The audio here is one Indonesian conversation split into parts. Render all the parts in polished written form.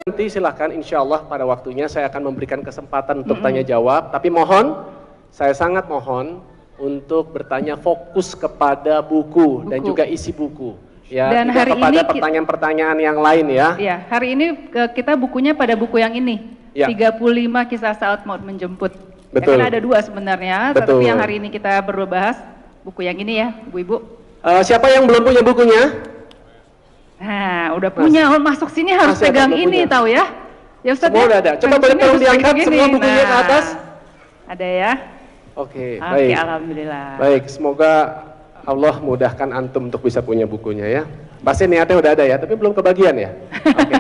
Nanti silahkan, insya Allah pada waktunya saya akan memberikan kesempatan untuk tanya jawab, tapi mohon, saya sangat mohon untuk bertanya fokus kepada buku dan juga isi buku. Ya, dan tidak hari kepada ini pertanyaan-pertanyaan yang lain ya. Ya, hari ini kita bukunya pada buku yang ini, ya. 35 kisah saat maut menjemput. Betul. Ya, kan ada dua sebenarnya, Betul. tapi yang hari ini kita perlu bahas buku yang ini ya, Bu-Ibu. Siapa yang belum punya bukunya? Nah, udah punya, masuk sini harus pegang ini, tahu ya? Ya Ustaz, semua ya? udah ada. Coba boleh tolong diangkat semua bukunya ke atas. Ada ya? Oke, Oke, baik. alhamdulillah. Baik, semoga Allah mudahkan antum untuk bisa punya bukunya ya. Pasti niatnya udah ada ya, tapi belum kebagian ya. Oke,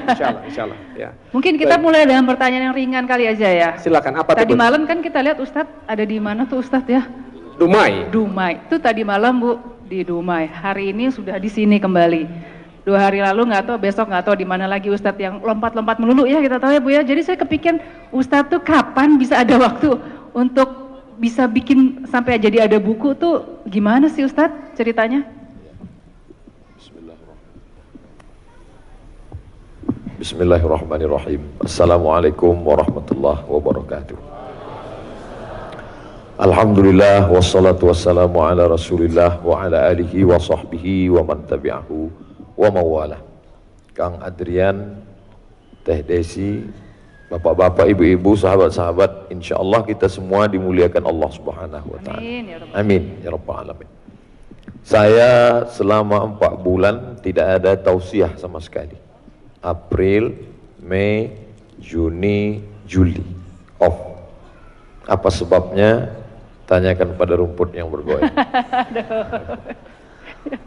insya Allah ya. Mungkin kita mulai dengan pertanyaan yang ringan kali aja ya. Silakan, apa tadi tuh? malam kan kita lihat Ustadz ada di mana tuh Ustadz ya? Dumai. Dumai. Itu tadi malam Bu di Dumai. Hari ini sudah di sini kembali. 2 hari lalu nggak tahu, besok nggak tahu di mana lagi Ustadz yang lompat-lompat melulu ya, kita tahu ya Bu ya. Jadi saya kepikiran Ustadz tuh kapan bisa ada waktu untuk bisa bikin sampai jadi ada buku tuh gimana sih Ustadz ceritanya? Bismillahirrahmanirrahim. Assalamualaikum warahmatullahi wabarakatuh. Alhamdulillah wassalatu wassalamu ala rasulillah wa ala alihi wa sahbihi wa man tabi'ahu wa mawala. Kang Adrian, Teh Desi, bapak-bapak, ibu-ibu, sahabat-sahabat, insyaallah kita semua dimuliakan Allah Subhanahu wa taala. Amin ya rabbal alamin. Saya selama 4 bulan tidak ada tausiah sama sekali. April, Mei, Juni, Juli off. Apa sebabnya? Tanyakan pada rumput yang bergoyang.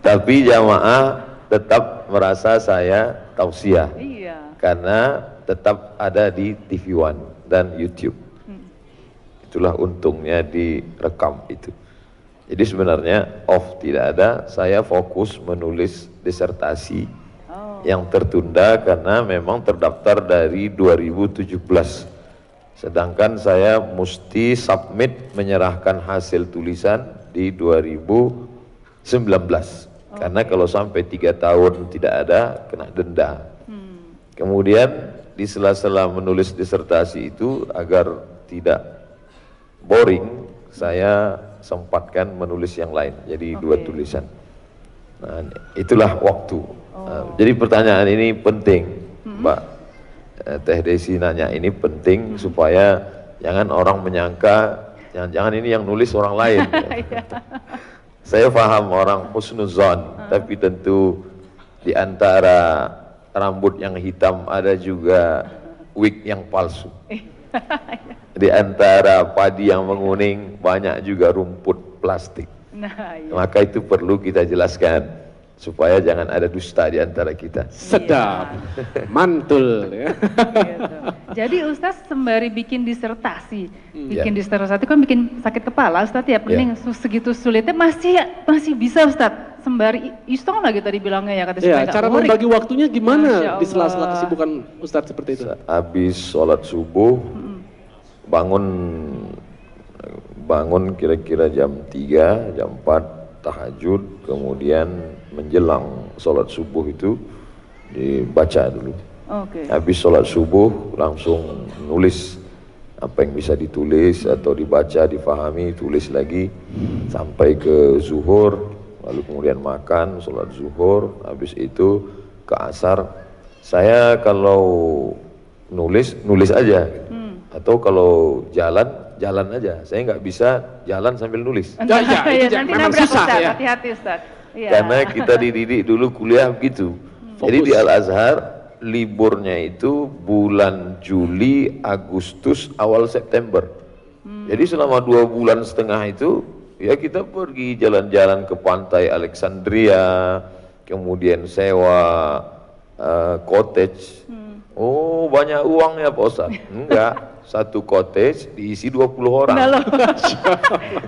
Tapi jamaah tetap merasa saya tausiah. Iya. Karena tetap ada di TV One dan YouTube. Itulah untungnya direkam itu. Jadi sebenarnya off tidak ada, saya fokus menulis disertasi yang tertunda karena memang terdaftar dari 2017. Sedangkan saya mesti submit menyerahkan hasil tulisan di 2019. Karena kalau sampai 3 tahun tidak ada, kena denda. Kemudian di sela-sela menulis disertasi itu agar tidak boring, saya sempatkan menulis yang lain. Jadi 2 tulisan. Nah, itulah waktu. Nah, jadi pertanyaan ini penting, Mbak. Teh Desi nanya ini penting supaya jangan orang menyangka jangan-jangan ini yang nulis orang lain. Saya paham orang husnuzon, tapi tentu di antara rambut yang hitam ada juga wig yang palsu. Di antara padi yang menguning banyak juga rumput plastik. Maka itu perlu kita jelaskan supaya jangan ada dusta di antara kita. Sedap, mantul ya. Gitu. Jadi Ustaz sembari bikin disertasi, disertasi kan bikin sakit kepala Ustaz ya, pening segitu sulitnya masih bisa Ustaz sembari istong lagi tadi bilangnya ya kata ya, cara membagi waktunya gimana di sela-sela kesibukan Ustaz seperti itu? Habis sholat subuh bangun kira-kira jam 3, jam 4 tahajud, kemudian menjelang sholat subuh itu dibaca dulu Oke. Habis sholat subuh langsung nulis apa yang bisa ditulis atau dibaca, difahami, tulis lagi sampai ke zuhur, lalu kemudian makan, sholat zuhur, habis itu ke asar. Saya kalau nulis aja, atau kalau jalan aja. Saya nggak bisa jalan sambil nulis. Ya, itu Nanti memang nabrak susah Ustaz, ya. hati-hati Ustaz. Iya. Karena kita dididik dulu kuliah begitu. Jadi di Al-Azhar liburnya itu bulan Juli, Agustus, awal September. Jadi selama 2,5 bulan itu ya kita pergi jalan-jalan ke pantai Alexandria, kemudian sewa cottage. Oh banyak uangnya Pak Ustadz. Enggak, satu cottage diisi 20 orang. Nah, loh.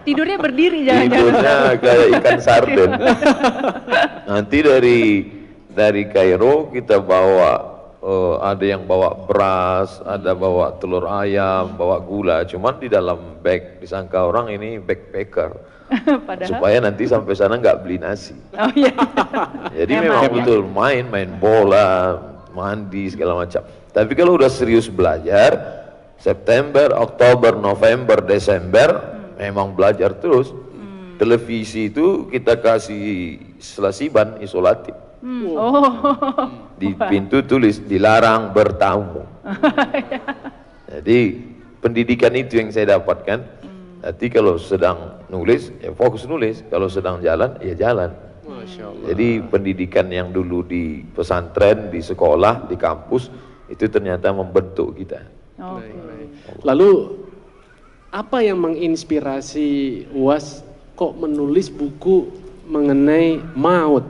Tidurnya berdiri jangan-jangan. Tidurnya kayak ikan sarden. Nanti dari Kairo kita bawa ada yang bawa beras, ada bawa telur ayam, bawa gula. Cuman di dalam bag, disangka orang ini backpacker. Padahal. Supaya nanti sampai sana nggak beli nasi. Oh iya. Jadi Hemat, memang ya. betul main bola, mandi segala macam. Tapi kalau udah serius belajar, September, Oktober, November, Desember, memang belajar terus. Televisi itu kita kasih selasiban isolatif. Oh. Di pintu tulis dilarang bertamu. Jadi pendidikan itu yang saya dapatkan. Nanti kalau sedang nulis, ya fokus nulis. Kalau sedang jalan, ya jalan. Masya Allah. Jadi pendidikan yang dulu di pesantren, di sekolah, di kampus, itu ternyata membentuk kita. Oke. Lalu apa yang menginspirasi UAS kok menulis buku mengenai maut?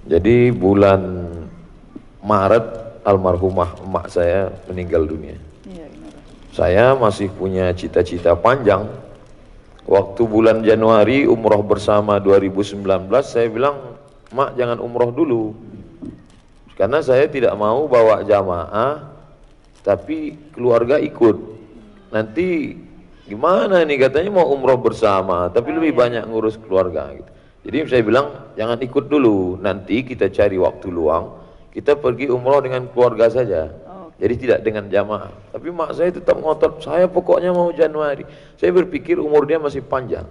Jadi bulan Maret almarhumah emak saya meninggal dunia. Iya, benar. Saya masih punya cita-cita panjang. Waktu bulan Januari umroh bersama 2019, saya bilang, "Mak jangan umroh dulu." Karena saya tidak mau bawa jamaah, tapi keluarga ikut. Nanti gimana nih, katanya mau umroh bersama, tapi lebih banyak ngurus keluarga gitu. Jadi saya bilang, jangan ikut dulu, nanti kita cari waktu luang, kita pergi umroh dengan keluarga saja. Jadi tidak dengan jamaah. Tapi mak saya tetap ngotot, saya pokoknya mau Januari. Saya berpikir umur dia masih panjang.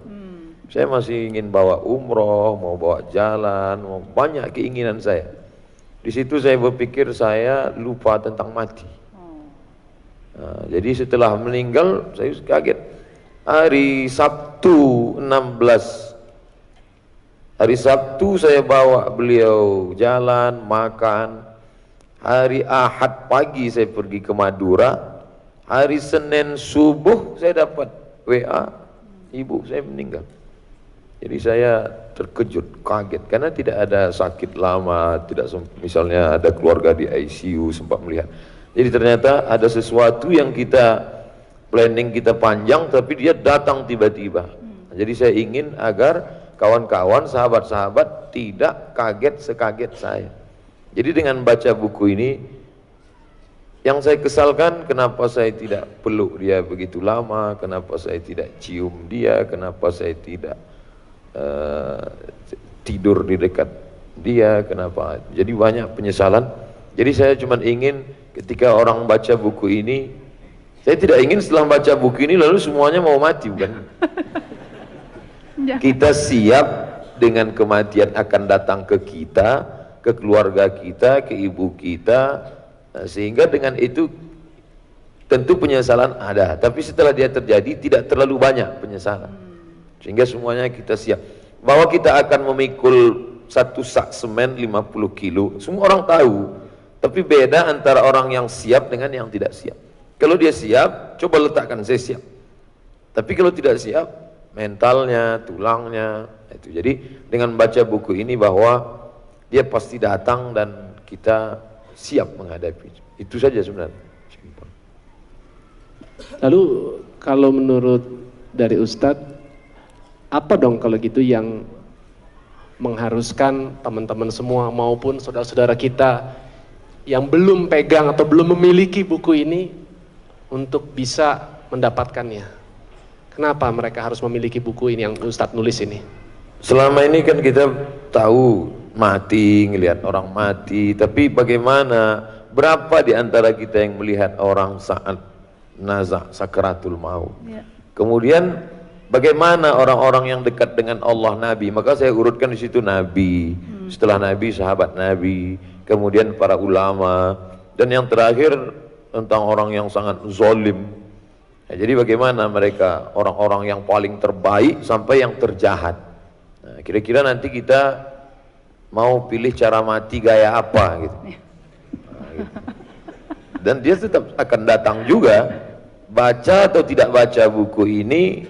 Saya masih ingin bawa umroh, mau bawa jalan, mau banyak keinginan saya. Di situ saya berpikir saya lupa tentang mati. Nah, jadi setelah meninggal saya kaget. Hari Sabtu 16, hari Sabtu saya bawa beliau jalan, makan. Hari Ahad pagi saya pergi ke Madura. Hari Senin subuh saya dapat WA, ibu saya meninggal. Jadi saya terkejut, kaget, karena tidak ada sakit lama, tidak misalnya ada keluarga di ICU sempat melihat. Jadi ternyata ada sesuatu yang kita planning kita panjang, tapi dia datang tiba-tiba. Jadi saya ingin agar kawan-kawan, sahabat-sahabat tidak kaget sekaget saya. Jadi dengan baca buku ini, yang saya kesalkan kenapa saya tidak peluk dia begitu lama, kenapa saya tidak cium dia, kenapa saya tidak tidur di dekat dia, kenapa. Jadi banyak penyesalan. Jadi saya cuma ingin ketika orang baca buku ini, saya tidak ingin setelah baca buku ini lalu semuanya mau mati, bukan? Kita siap dengan kematian akan datang ke kita, ke keluarga kita, ke ibu kita, sehingga dengan itu tentu penyesalan ada, tapi setelah dia terjadi tidak terlalu banyak penyesalan, sehingga semuanya kita siap bahwa kita akan memikul satu sak semen 50 kilo, semua orang tahu, tapi beda antara orang yang siap dengan yang tidak siap. Kalau dia siap, coba letakkan saya siap, tapi kalau tidak siap, mentalnya, tulangnya itu. Jadi dengan baca buku ini bahwa dia pasti datang dan kita siap menghadapi. Itu saja sebenarnya. Lalu kalau menurut dari Ustadz, apa dong kalau gitu yang mengharuskan teman-teman semua maupun saudara-saudara kita yang belum pegang atau belum memiliki buku ini untuk bisa mendapatkannya? Kenapa mereka harus memiliki buku ini yang Ustadz nulis ini? Selama ini kan kita tahu mati, ngelihat orang mati, tapi bagaimana, berapa di antara kita yang melihat orang saat nazak sakaratul maut? Ya. Kemudian bagaimana orang-orang yang dekat dengan Allah, Nabi? Maka saya urutkan di situ Nabi, setelah Nabi sahabat Nabi, kemudian para ulama, dan yang terakhir tentang orang yang sangat zalim. Ya, jadi bagaimana mereka, orang-orang yang paling terbaik sampai yang terjahat. Nah, kira-kira nanti kita mau pilih cara mati gaya apa gitu. Nah, gitu. Dan dia tetap akan datang juga, baca atau tidak baca buku ini,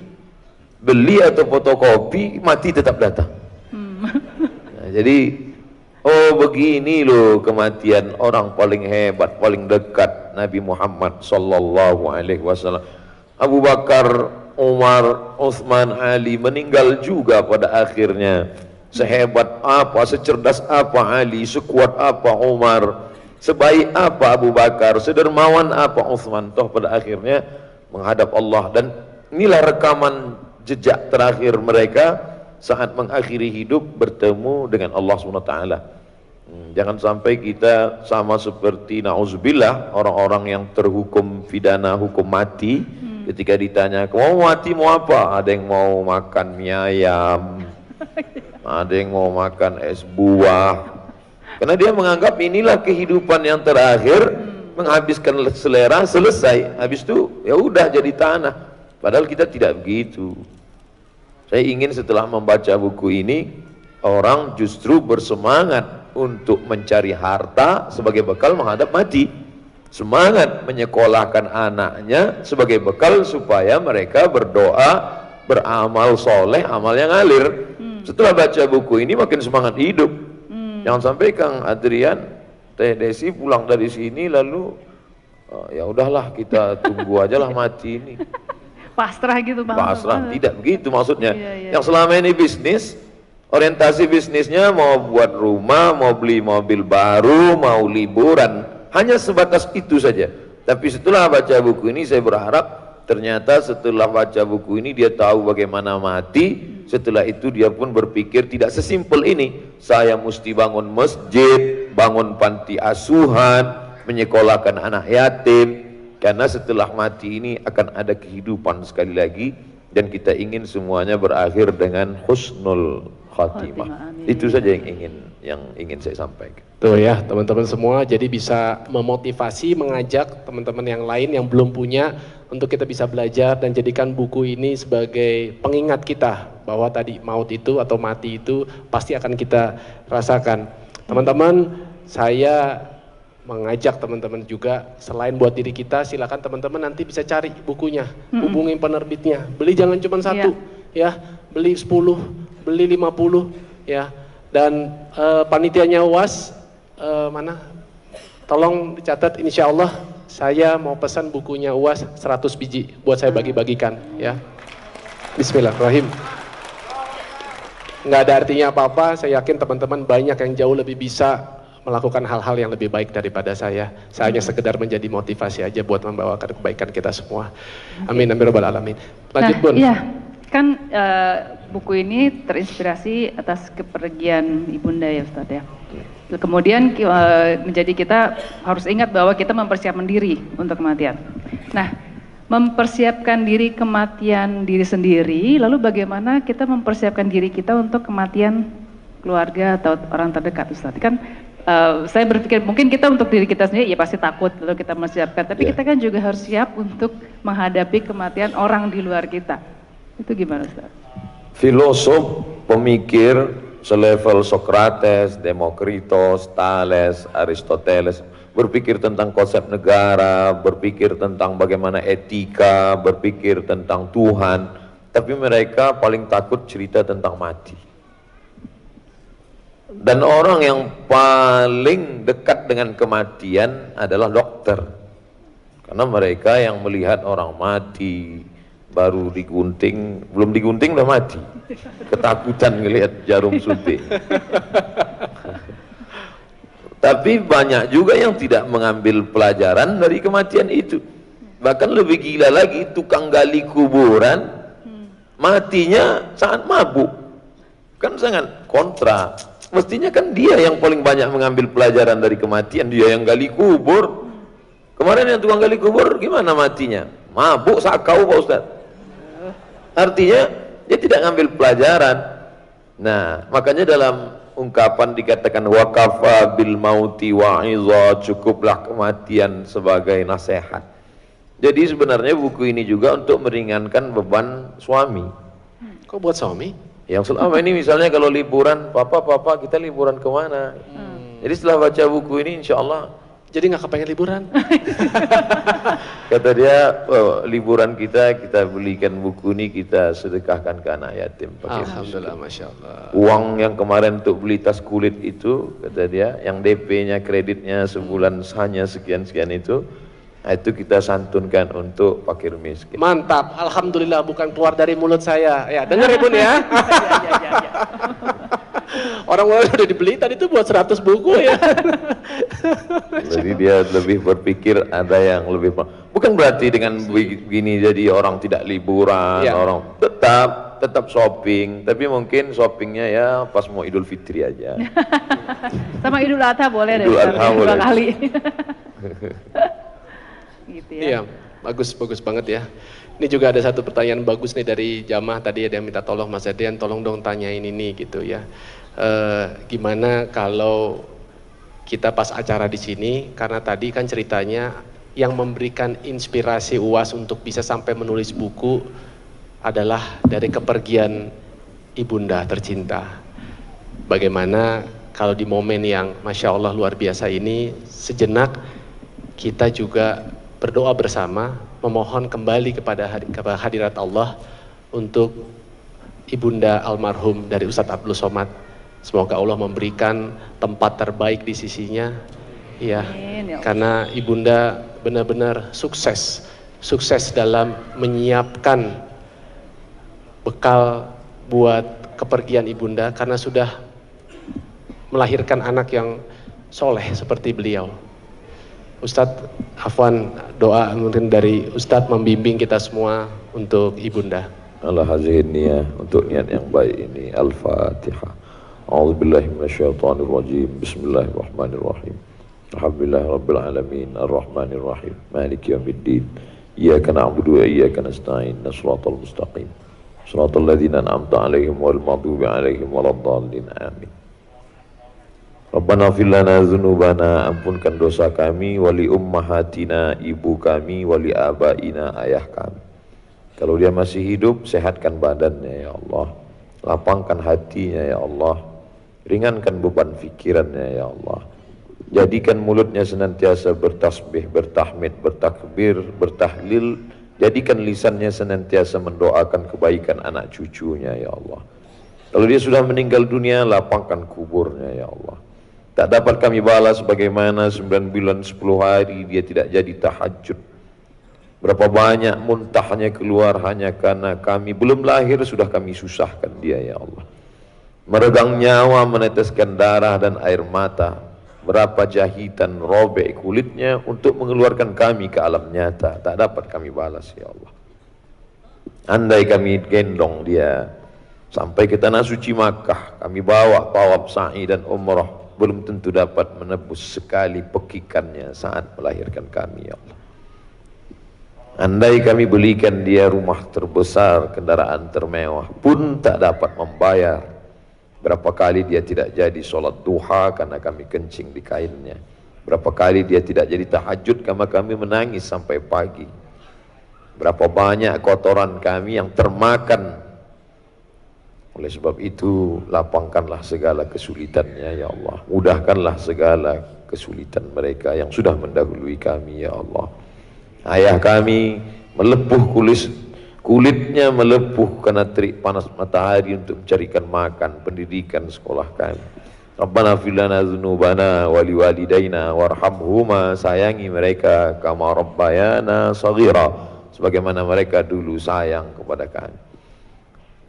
beli atau fotokopi, mati tetap datang. Nah, jadi oh begini loh kematian orang paling hebat, paling dekat Nabi Muhammad sallallahu alaihi wasallam. Abu Bakar, Umar, Utsman, Ali meninggal juga pada akhirnya. Sehebat apa, secerdas apa Ali, sekuat apa Umar, sebaik apa Abu Bakar, sedermawan apa Utsman, toh pada akhirnya menghadap Allah. Dan inilah rekaman jejak terakhir mereka saat mengakhiri hidup bertemu dengan Allah SWT. Jangan sampai kita sama seperti na'udzubillah orang-orang yang terhukum pidana hukum mati. Ketika ditanya mau mati mau apa, ada yang mau makan mie ayam, ada yang mau makan es buah, karena dia menganggap inilah kehidupan yang terakhir, menghabiskan selera, selesai, habis itu ya udah jadi tanah. Padahal kita tidak begitu. Saya ingin setelah membaca buku ini, orang justru bersemangat untuk mencari harta sebagai bekal menghadap mati, semangat menyekolahkan anaknya sebagai bekal supaya mereka berdoa, beramal soleh, amal yang ngalir. Setelah baca buku ini makin semangat hidup. Jangan sampai Kang Adrian, Teh Desi pulang dari sini lalu ya udahlah kita tunggu aja lah mati ini. Pasrah gitu Bang. Pasrah, tidak begitu maksudnya. Iya. Yang selama ini bisnis, orientasi bisnisnya mau buat rumah, mau beli mobil baru, mau liburan, hanya sebatas itu saja. Tapi setelah baca buku ini saya berharap ternyata setelah baca buku ini dia tahu bagaimana mati. Setelah itu dia pun berpikir tidak sesimpel ini, saya mesti bangun masjid, bangun panti asuhan, menyekolahkan anak yatim, karena setelah mati ini akan ada kehidupan sekali lagi, dan kita ingin semuanya berakhir dengan husnul khatimah. Itu saja yang ingin saya sampaikan. Tuh ya teman-teman semua, jadi bisa memotivasi, mengajak teman-teman yang lain yang belum punya untuk kita bisa belajar dan jadikan buku ini sebagai pengingat kita bahwa tadi maut itu atau mati itu pasti akan kita rasakan. Teman-teman, saya mengajak teman-teman juga, selain buat diri kita, silakan teman-teman nanti bisa cari bukunya, hubungi penerbitnya, beli jangan cuma satu, ya, beli 10, beli 50, ya, dan panitianya UAS mana? Tolong dicatat, insya Allah saya mau pesan bukunya UAS 100 biji buat saya bagi-bagikan, ya. Bismillahirrahmanirrahim. Nggak ada artinya apa-apa, saya yakin teman-teman banyak yang jauh lebih bisa melakukan hal-hal yang lebih baik daripada saya. Saya hanya sekedar menjadi motivasi aja buat membawakan kebaikan kita semua. Amin, amin, rabbal alamin. Lanjut, Bun. Iya, kan buku ini terinspirasi atas kepergian Ibunda ya Ustadz ya. Kemudian menjadi kita harus ingat bahwa kita mempersiapkan diri untuk kematian. Nah, mempersiapkan diri kematian diri sendiri, lalu bagaimana kita mempersiapkan diri kita untuk kematian keluarga atau orang terdekat Ustadz? Kan saya berpikir mungkin kita untuk diri kita sendiri ya pasti takut lalu kita mempersiapkan, tapi kita kan juga harus siap untuk menghadapi kematian orang di luar kita. Itu gimana Ustaz? Filosof, pemikir selevel Socrates, Demokritos, Thales, Aristoteles berpikir tentang konsep negara, berpikir tentang bagaimana etika, berpikir tentang Tuhan, tapi mereka paling takut cerita tentang mati. Dan orang yang paling dekat dengan kematian adalah dokter, karena mereka yang melihat orang mati, baru digunting, belum digunting udah mati, ketakutan ngelihat jarum suntik. Tapi banyak juga yang tidak mengambil pelajaran dari kematian itu. Bahkan lebih gila lagi, tukang gali kuburan matinya sangat mabuk, kan sangat kontra. Mestinya kan dia yang paling banyak mengambil pelajaran dari kematian, dia yang gali kubur. Kemarin yang tukang gali kubur gimana matinya? Mabuk sakau Pak Ustaz. Artinya dia tidak ngambil pelajaran. Nah, makanya dalam ungkapan dikatakan waqafa bil mauti wa'iza, cukuplah kematian sebagai nasihat. Jadi sebenarnya buku ini juga untuk meringankan beban suami. Kok buat suami? Yang selama ini misalnya kalau liburan, papa kita liburan kemana? Jadi setelah baca buku ini insya Allah, Jadi nggak kepengen liburan? kata dia, oh, liburan kita belikan buku ini, kita sedekahkan ke anak yatim. Alhamdulillah, Masya Allah. Uang yang kemarin untuk beli tas kulit itu, kata dia, yang DP-nya kreditnya sebulan hanya sekian-sekian itu, nah itu kita santunkan untuk fakir miskin. Mantap, Alhamdulillah bukan keluar dari mulut saya. Ya, dengar ya Bun ya. Orang udah dibeli tadi itu buat 100 buku ya. Jadi dia lebih berpikir ada yang lebih, bukan berarti dengan begini jadi orang tidak liburan, Ya. orang tetap shopping, tapi mungkin shoppingnya ya pas mau Idul Fitri aja. Sama Idul Adha boleh deh, Idul Adha Ustaz, boleh. 2 kali. Gitu ya. Iya, bagus banget ya. Ini juga ada satu pertanyaan bagus nih dari jamaah tadi, ada yang minta tolong Mas Adian, tolong dong tanyain ini gitu ya. Gimana kalau kita pas acara di sini, karena tadi kan ceritanya yang memberikan inspirasi UAS untuk bisa sampai menulis buku adalah dari kepergian ibunda tercinta. Bagaimana kalau di momen yang Masya Allah luar biasa ini, sejenak kita juga berdoa bersama, memohon kembali kepada hadirat Allah untuk ibunda almarhum dari Ustadz Abdul Somad. Semoga Allah memberikan tempat terbaik di sisinya, ya, Amin, ya Allah. karena ibunda benar-benar sukses dalam menyiapkan bekal buat kepergian ibunda, karena sudah melahirkan anak yang soleh seperti beliau. Ustadz, afwan, doa mungkin dari Ustadz membimbing kita semua untuk ibunda. Allah hazihin niyah untuk niat yang baik ini. Al-Fatihah. A'udzubillahi minasyaitonirrajim. Bismillahirrahmanirrahim. Alhamdulillah rabbil alamin arrahmanir rahim maliki yaumiddin. Iyyaka na'budu wa iyyaka nasta'in. Shiratal mustaqim. Shiratal ladzina an'amta 'alaihim wal maghdubi 'alaihim waladdallin. Amin. Rabbana fir lana dzunubana, ampunkan dosa kami, wali ummahatina, ibu kami, wali abaina, ayah kami. Kalau dia masih hidup, sehatkan badannya ya Allah, lapangkan hatinya ya Allah, ringankan beban fikirannya ya Allah. Jadikan mulutnya senantiasa bertasbih, bertahmid, bertakbir, bertahlil. Jadikan lisannya senantiasa mendoakan kebaikan anak cucunya ya Allah. Kalau dia sudah meninggal dunia, lapangkan kuburnya ya Allah. Tak dapat kami balas bagaimana 9 bulan 10 hari dia tidak jadi tahajud. Berapa banyak muntahnya keluar hanya karena kami belum lahir sudah kami susahkan dia ya Allah. Meregang nyawa, meneteskan darah dan air mata. Berapa jahitan robek kulitnya untuk mengeluarkan kami ke alam nyata. Tak dapat kami balas ya Allah. Andai kami gendong dia sampai ke tanah suci Makkah, kami bawa tawaf sa'i dan umrah, belum tentu dapat menebus sekali pekikannya saat melahirkan kami ya Allah. Andai kami belikan dia rumah terbesar, kendaraan termewah, pun tak dapat membayar. Berapa kali dia tidak jadi sholat duha karena kami kencing di kainnya. Berapa kali dia tidak jadi tahajud karena kami menangis sampai pagi. Berapa banyak kotoran kami yang termakan. Oleh sebab itu, lapangkanlah segala kesulitannya ya Allah. Mudahkanlah segala kesulitan mereka yang sudah mendahului kami ya Allah. Ayah kami melepuh kulitnya melepuh karena terik panas matahari untuk mencarikan makan, pendidikan sekolah kami. Rabbana fir lana dzunubana wa liwalidayna warhamhuma, sayangi mereka kama rabbayana shaghira, sebagaimana mereka dulu sayang kepada kami.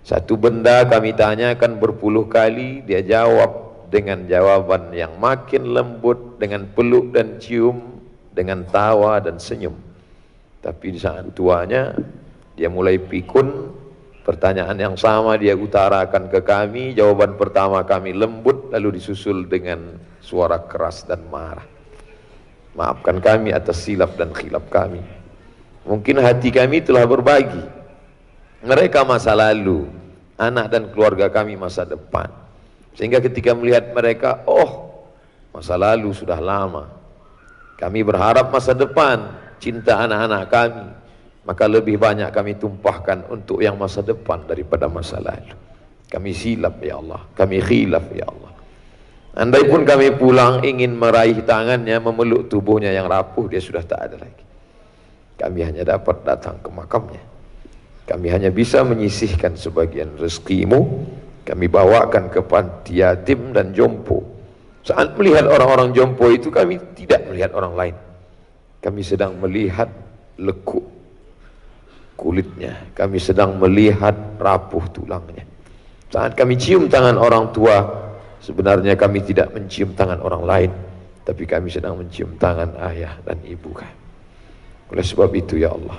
Satu benda kami tanyakan berpuluh kali, dia jawab dengan jawaban yang makin lembut, dengan peluk dan cium, dengan tawa dan senyum. Tapi di saat tuanya dia mulai pikun, Pertanyaan yang sama dia utarakan ke kami, jawaban pertama kami lembut, lalu disusul dengan suara keras dan marah. Maafkan kami atas silap dan khilaf kami. Mungkin hati kami telah berbagi. Mereka masa lalu, anak dan keluarga kami masa depan. Sehingga ketika melihat mereka, oh masa lalu sudah lama. Kami berharap masa depan, cinta anak-anak kami. Maka lebih banyak kami tumpahkan untuk yang masa depan daripada masa lalu. Kami silap ya Allah, kami khilaf ya Allah. Andai pun kami pulang ingin meraih tangannya, memeluk tubuhnya yang rapuh, dia sudah tak ada lagi. Kami hanya dapat datang ke makamnya. Kami hanya bisa menyisihkan sebagian rezekimu. Kami bawakan ke panti yatim dan jompo. Saat melihat orang-orang jompo itu, kami tidak melihat orang lain. Kami sedang melihat lekuk kulitnya, kami sedang melihat rapuh tulangnya. Saat kami cium tangan orang tua, sebenarnya kami tidak mencium tangan orang lain, tapi kami sedang mencium tangan ayah dan ibu kami. Oleh sebab itu ya Allah,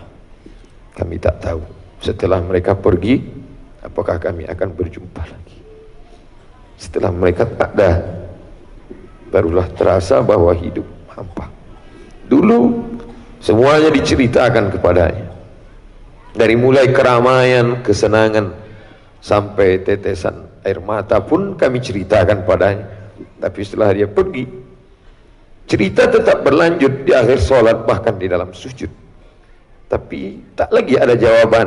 kami tak tahu setelah mereka pergi, apakah kami akan berjumpa lagi. Setelah mereka tak ada, barulah terasa bahwa hidup hampa. Dulu semuanya diceritakan kepadanya. Dari mulai keramaian, kesenangan, sampai tetesan air mata pun kami ceritakan padanya. Tapi setelah dia pergi, cerita tetap berlanjut di akhir sholat, bahkan di dalam sujud. Tapi tak lagi ada jawaban.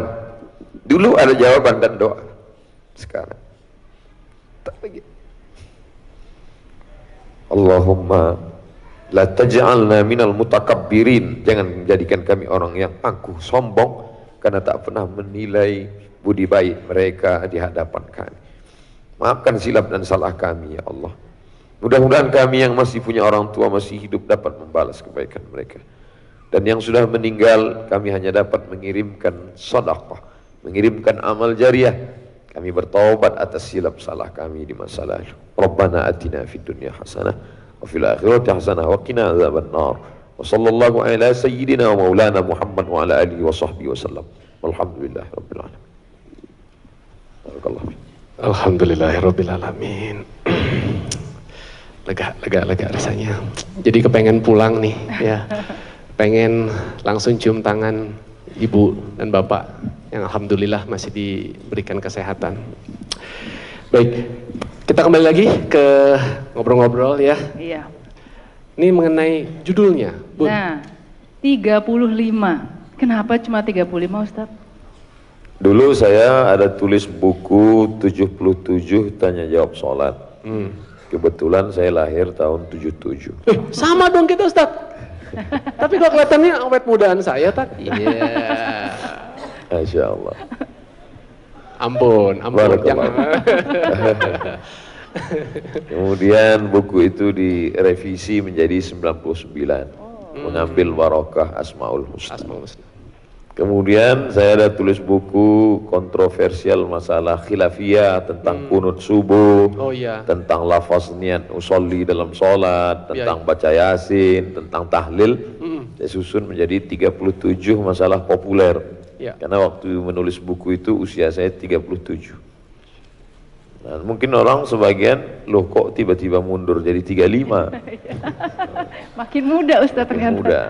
Dulu ada jawaban dan doa, sekarang tak lagi. Allahumma la taj'alna minal mutakabbirin. Jangan menjadikan kami orang yang angkuh, sombong, karena tak pernah menilai budi baik mereka di hadapan kami. Maafkan silap dan salah kami ya Allah. Mudah-mudahan kami yang masih punya orang tua, masih hidup, dapat membalas kebaikan mereka. Dan yang sudah meninggal, kami hanya dapat mengirimkan sedekah, mengirimkan amal jariah. Kami bertaubat atas silap salah kami di masa lalu. Rabbana atina fid dunya hasanah wa fil akhirati hasanah wa qina adzabannar. Wa sallallahu ala sayyidina wa maulana Muhammad wa ala alihi wa sahbihi wa sallam. Walhamdulillahi rabbil alamin. Barakallahu. Alhamdulillahi rabbil alamin. Lega rasanya. Jadi kepengen pulang nih ya. Pengen langsung cium tangan ibu dan bapak yang alhamdulillah masih diberikan kesehatan. Baik, kita kembali lagi ke ngobrol-ngobrol ya. Iya. Ini mengenai judulnya, Bun. Nah, 35. Kenapa cuma 35, Ustaz? Dulu saya ada tulis buku 77 tanya jawab sholat. Kebetulan saya lahir tahun 77. Sama dong kita, Ustaz. Tapi kok kelihatannya awet mudaan saya, tak? Iya. Masya Allah. Ampun, jangan. Kemudian buku itu direvisi menjadi 99, mengambil barokah Asmaul Husna. Kemudian saya ada tulis buku kontroversial masalah khilafiyah tentang kunut subuh, tentang lafaz niat usolli dalam sholat, tentang baca yasin, tentang tahlil. Saya susun menjadi 37 masalah populer. Karena waktu menulis buku itu usia saya 37. Nah, mungkin orang sebagian, loh kok tiba-tiba mundur jadi 35. Makin muda Ustaz ternyata. Muda.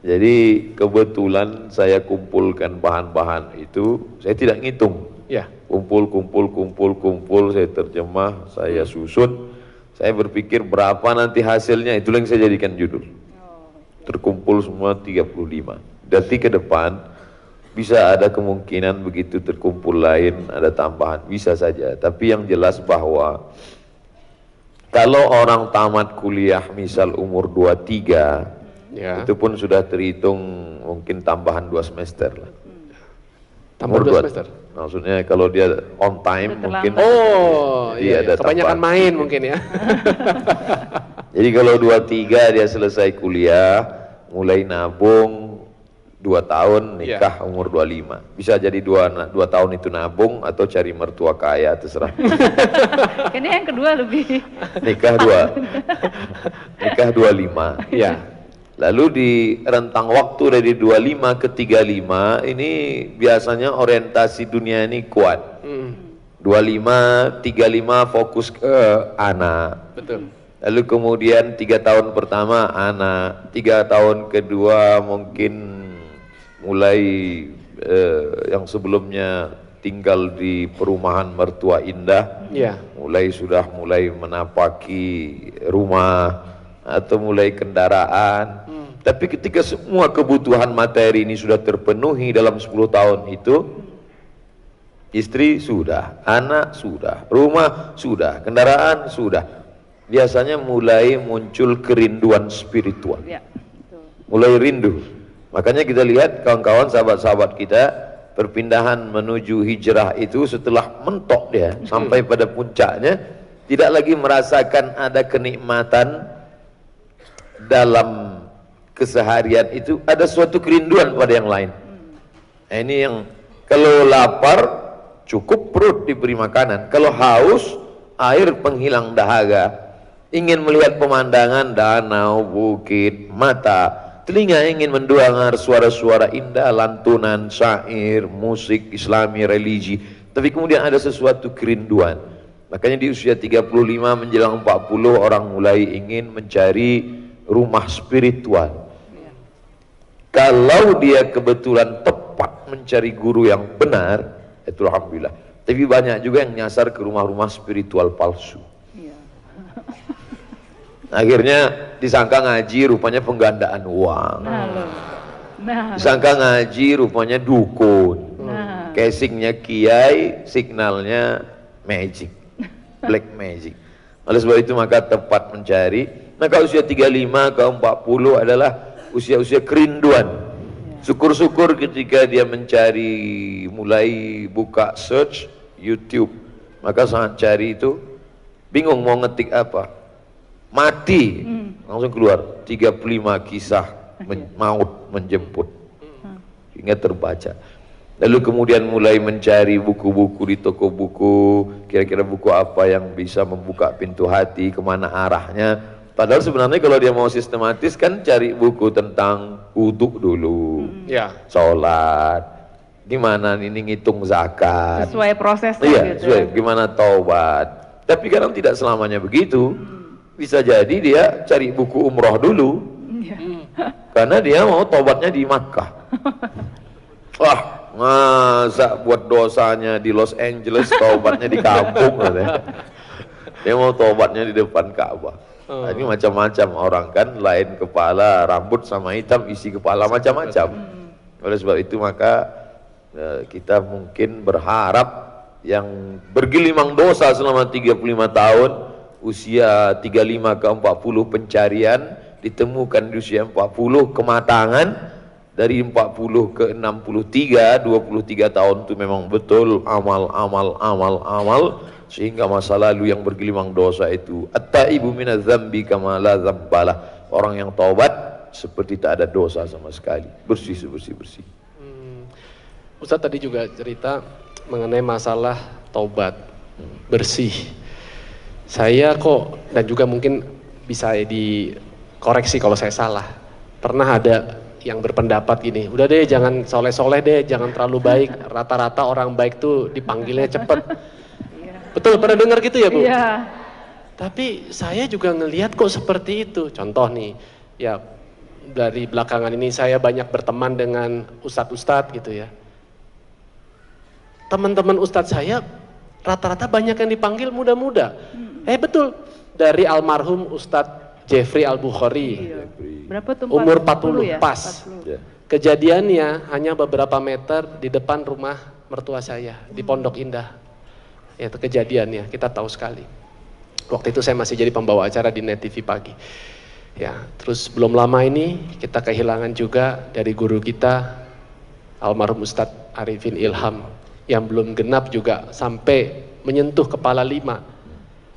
Jadi kebetulan saya kumpulkan bahan-bahan itu, saya tidak ngitung. Ya. Kumpul, saya terjemah, saya susun. Saya berpikir berapa nanti hasilnya, itulah yang saya jadikan judul. Terkumpul semua 35. Berarti ke depan bisa ada kemungkinan begitu terkumpul lain, ada tambahan, bisa saja. Tapi yang jelas bahwa kalau orang tamat kuliah misal umur 23, itu pun sudah terhitung mungkin tambahan 2 semester lah. Tambah 2 semester? Maksudnya kalau dia on time mungkin. Ada kebanyakan tambahan. Main mungkin ya. Jadi kalau 23 dia selesai kuliah, mulai nabung 2 tahun, nikah umur 25. Bisa jadi 2 tahun itu nabung atau cari mertua kaya, terserah. Kayaknya yang kedua lebih. Nikah 25. Ya. Lalu di rentang waktu dari 25 ke 35 ini biasanya orientasi dunia ini kuat. 25, 35 fokus ke anak. Betul. Lalu kemudian 3 tahun pertama anak, 3 tahun kedua mungkin mulai yang sebelumnya tinggal di perumahan mertua indah, Ya. sudah mulai menapaki rumah atau mulai kendaraan. Tapi ketika semua kebutuhan materi ini sudah terpenuhi dalam 10 tahun itu, istri sudah, anak sudah, rumah sudah, kendaraan sudah. Biasanya mulai muncul kerinduan spiritual. Ya, betul. Mulai rindu. Makanya kita lihat kawan-kawan, sahabat-sahabat kita, perpindahan menuju hijrah itu setelah mentok dia sampai pada puncaknya, tidak lagi merasakan ada kenikmatan dalam keseharian itu, ada suatu kerinduan pada yang lain. Nah, ini yang kalau lapar cukup perut diberi makanan, kalau haus air penghilang dahaga. Ingin melihat pemandangan danau, bukit, mata, telinga ingin mendengar suara-suara indah, lantunan, syair, musik islami, religi. Tapi kemudian ada sesuatu kerinduan. Makanya di usia 35 menjelang 40 orang mulai ingin mencari rumah spiritual. Kalau dia kebetulan tepat mencari guru yang benar, itu alhamdulillah. Tapi banyak juga yang nyasar ke rumah-rumah spiritual palsu. Akhirnya disangka ngaji, rupanya penggandaan uang. Disangka ngaji, rupanya dukun. Casingnya kiai, signalnya magic, black magic. Oleh sebab itu maka tepat mencari. Maka usia 35 ke 40 adalah usia-usia kerinduan. Syukur-syukur ketika dia mencari, mulai buka search YouTube, maka saat cari itu bingung mau ngetik apa. Mati, langsung keluar 35 kisah maut menjemput, hingga terbaca. Lalu kemudian mulai mencari buku-buku di toko buku, kira-kira buku apa yang bisa membuka pintu hati, kemana arahnya. Padahal sebenarnya kalau dia mau sistematis kan cari buku tentang wudhu dulu, sholat, gimana ini ngitung zakat, sesuai prosesnya gitu. Sesuai, gimana taubat. Tapi kadang tidak selamanya begitu. Bisa jadi dia cari buku umroh dulu, karena dia mau tobatnya di Makkah. Wah, masa buat dosanya di Los Angeles, tobatnya di kampung, dia mau tobatnya di depan Ka'bah. Nah, ini macam-macam orang kan, lain kepala, rambut sama hitam, isi kepala macam-macam. Oleh sebab itu maka kita mungkin berharap yang bergelimang dosa selama 35 tahun, usia 35 ke 40 pencarian, ditemukan di usia 40 kematangan, dari 40 ke 63, 23 tahun itu memang betul amal, sehingga masa lalu yang bergelimang dosa itu at-taibu minadz dzambi kama la dzambalah, orang yang taubat seperti tak ada dosa sama sekali, bersih. Ustadz tadi juga cerita mengenai masalah taubat, bersih. Saya kok, dan juga mungkin bisa dikoreksi kalau saya salah, pernah ada yang berpendapat gini, udah deh jangan soleh-soleh deh, jangan terlalu baik, rata-rata orang baik tuh dipanggilnya cepet. Betul, pernah dengar gitu ya Bu? Iya. Tapi saya juga ngelihat kok seperti itu. Contoh nih, ya dari belakangan ini saya banyak berteman dengan ustadz-ustadz gitu ya. Teman-teman ustadz saya rata-rata banyak yang dipanggil muda-muda. Betul, dari almarhum Ustadz Jeffrey Al-Bukhari. Berapa tuh? Umur 40 ya? pas. 40. Kejadiannya hanya beberapa meter di depan rumah mertua saya di Pondok Indah. Ya, itu kejadiannya, kita tahu sekali. Waktu itu saya masih jadi pembawa acara di Net TV Pagi. Ya, terus belum lama ini kita kehilangan juga dari guru kita almarhum Ustadz Arifin Ilham yang belum genap juga sampai menyentuh kepala 5.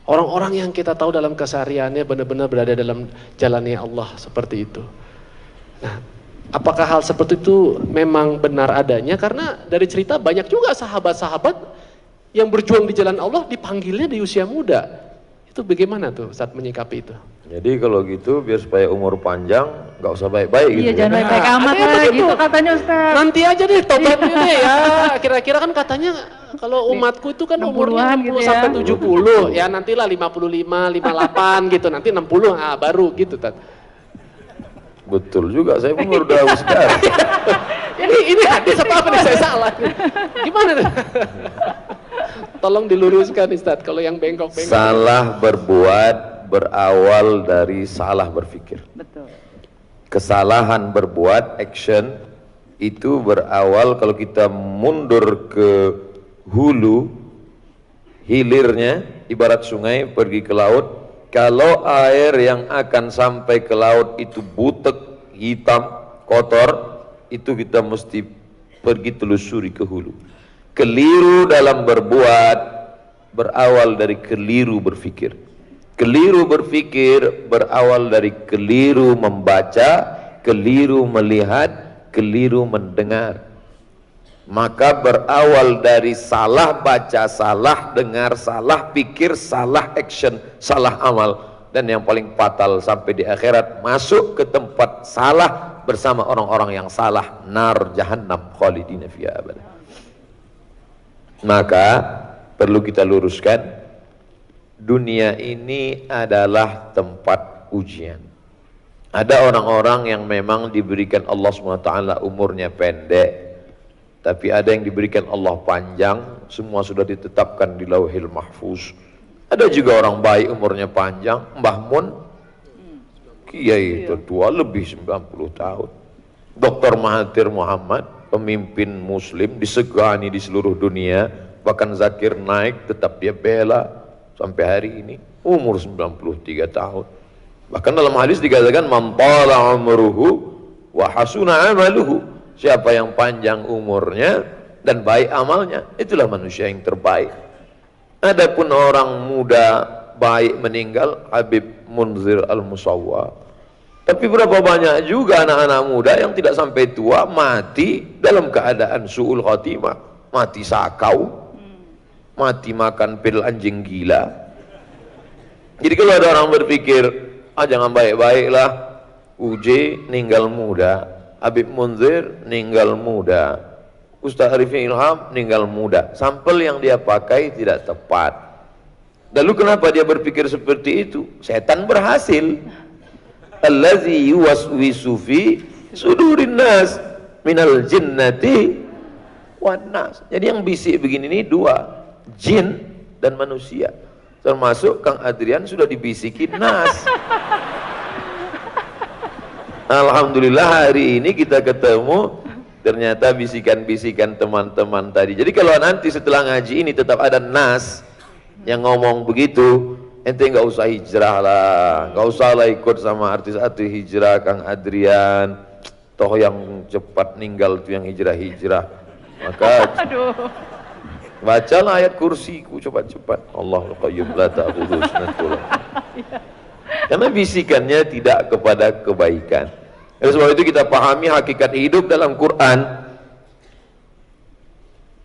Orang-orang yang kita tahu dalam kesehariannya benar-benar berada dalam jalannya Allah seperti itu. Nah, apakah hal seperti itu memang benar adanya? Karena dari cerita banyak juga sahabat-sahabat yang berjuang di jalan Allah dipanggilnya di usia muda. Itu bagaimana tuh saat menyikapi itu? Jadi kalau gitu biar supaya umur panjang nggak usah baik-baik Iya, gitu. jangan baik-baik amat ada lah begitu. gitu katanya Ustaz. Nanti aja deh tobatnya deh ya. Kira-kira kan katanya kalau umatku itu kan umurnya 60-an 60 gitu ya. sampai 70. Ya nantilah 55, 58 gitu. Nanti 60 baru gitu Tat. Betul juga, saya pun baru tahu sekarang. Ini hadis atau apa nih saya salah? Gimana nih? Tolong diluruskan Ustaz kalau yang bengkok-bengkok. Salah berbuat berawal dari salah berpikir. Betul. Kesalahan berbuat, action, itu berawal kalau kita mundur ke hulu, hilirnya, ibarat sungai pergi ke laut. Kalau air yang akan sampai ke laut itu butek, hitam, kotor, itu kita mesti pergi telusuri ke hulu. Keliru dalam berbuat berawal dari keliru berpikir. Keliru berpikir berawal dari keliru membaca, keliru melihat, keliru mendengar. Maka berawal dari salah baca, salah dengar, salah pikir, salah action, salah amal. Dan yang paling fatal sampai di akhirat, masuk ke tempat salah bersama orang-orang yang salah, nar jahannam khalidina fiha abada. Maka perlu kita luruskan, dunia ini adalah tempat ujian. Ada orang-orang yang memang diberikan Allah SWT umurnya pendek, tapi ada yang diberikan Allah panjang, semua sudah ditetapkan di Lauhil Mahfuz. Ada juga orang baik umurnya panjang, Mbah Mun, kiai tertua lebih 90 tahun. Dr. Mahathir Muhammad, pemimpin muslim disegani di seluruh dunia, bahkan Zakir Naik tetap dia bela sampai hari ini, umur 93 tahun. Bahkan dalam hadis dikatakan man tala umruhu wa hasuna amaluhu, siapa yang panjang umurnya dan baik amalnya, itulah manusia yang terbaik. Adapun orang muda baik meninggal, Habib Munzir Al-Musawwa. Tapi berapa banyak juga anak-anak muda yang tidak sampai tua mati dalam keadaan su'ul khatimah, mati sakau, mati makan pil anjing gila. Jadi kalau ada orang berpikir, jangan baik-baiklah, UJ ninggal muda, Habib Munzir ninggal muda, Ustaz Arifin Ilham ninggal muda, sampel yang dia pakai tidak tepat. Lalu kenapa dia berpikir seperti itu? Setan berhasil. Allazi yuwaswisu fi sudurin nas minal jinnati wan nas. Jadi yang bisik begini ini dua, jin dan manusia. Termasuk Kang Adrian sudah dibisikin nas. Alhamdulillah hari ini kita ketemu, ternyata bisikan-bisikan teman-teman tadi. Jadi kalau nanti setelah ngaji ini tetap ada nas yang ngomong begitu, ente nggak usah hijrah lah, nggak usah lah ikut sama artis-artis hijrah Kang Adrian, toh yang cepat ninggal tuh yang hijrah-hijrah. Maka bacalah ayat kursiku cepat-cepat. Allahul qayyum la ta'khudhuhu sinatun. Karena bisikannya tidak kepada kebaikan. Oleh sebab itu kita pahami hakikat hidup dalam Quran.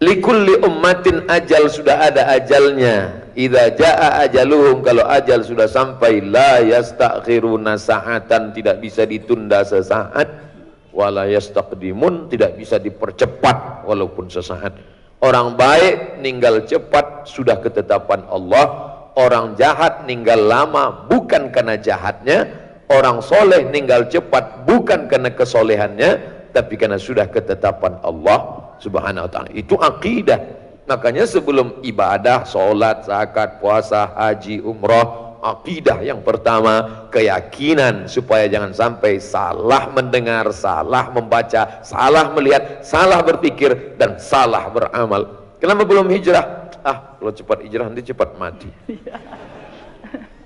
Likulli ummatin ajal, sudah ada ajalnya. Idza jaa ajaluhum, kalau ajal sudah sampai, la yastakhiruna sa'atan, tidak bisa ditunda sesaat, wala yastaqdimun, tidak bisa dipercepat walaupun sesaat. Orang baik ninggal cepat sudah ketetapan Allah, orang jahat ninggal lama bukan karena jahatnya, orang soleh ninggal cepat bukan karena kesolehannya, tapi karena sudah ketetapan Allah Subhanahu wa ta'ala. Itu akidah. Makanya sebelum ibadah, sholat, zakat, puasa, haji, umrah, akidah yang pertama, keyakinan supaya jangan sampai salah mendengar, salah membaca, salah melihat, salah berpikir, dan salah beramal. Kenapa belum hijrah? Kalau cepat hijrah nanti cepat mati.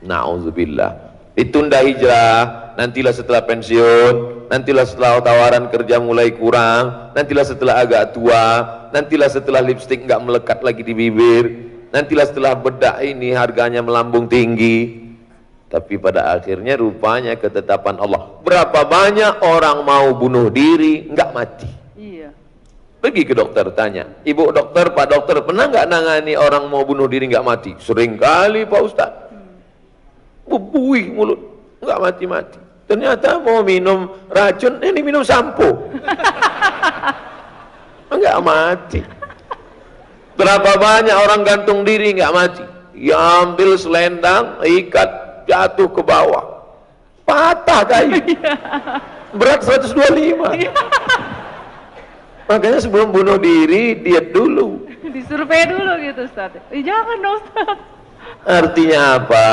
Na'udzubillah. Ditunda hijrah, nantilah setelah pensiun, nantilah setelah tawaran kerja mulai kurang, nantilah setelah agak tua, nantilah setelah lipstik nggak melekat lagi di bibir, nantilah setelah bedak ini harganya melambung tinggi. Tapi pada akhirnya rupanya ketetapan Allah. Berapa banyak orang mau bunuh diri nggak mati? Iya. Pergi ke dokter tanya, ibu dokter, pak dokter, pernah nggak nangani orang mau bunuh diri nggak mati? Sering kali Pak Ustadz. Bebuih mulut. Enggak mati-mati. Ternyata mau minum racun, ini minum sampo. Enggak mati. Berapa banyak orang gantung diri enggak mati. Ya ambil selendang, ikat, jatuh ke bawah. Patah kayu. Berat 125. Makanya sebelum bunuh diri, diet dulu. Disurvei dulu gitu Ustaz. Jangan dong Ustaz. Artinya apa?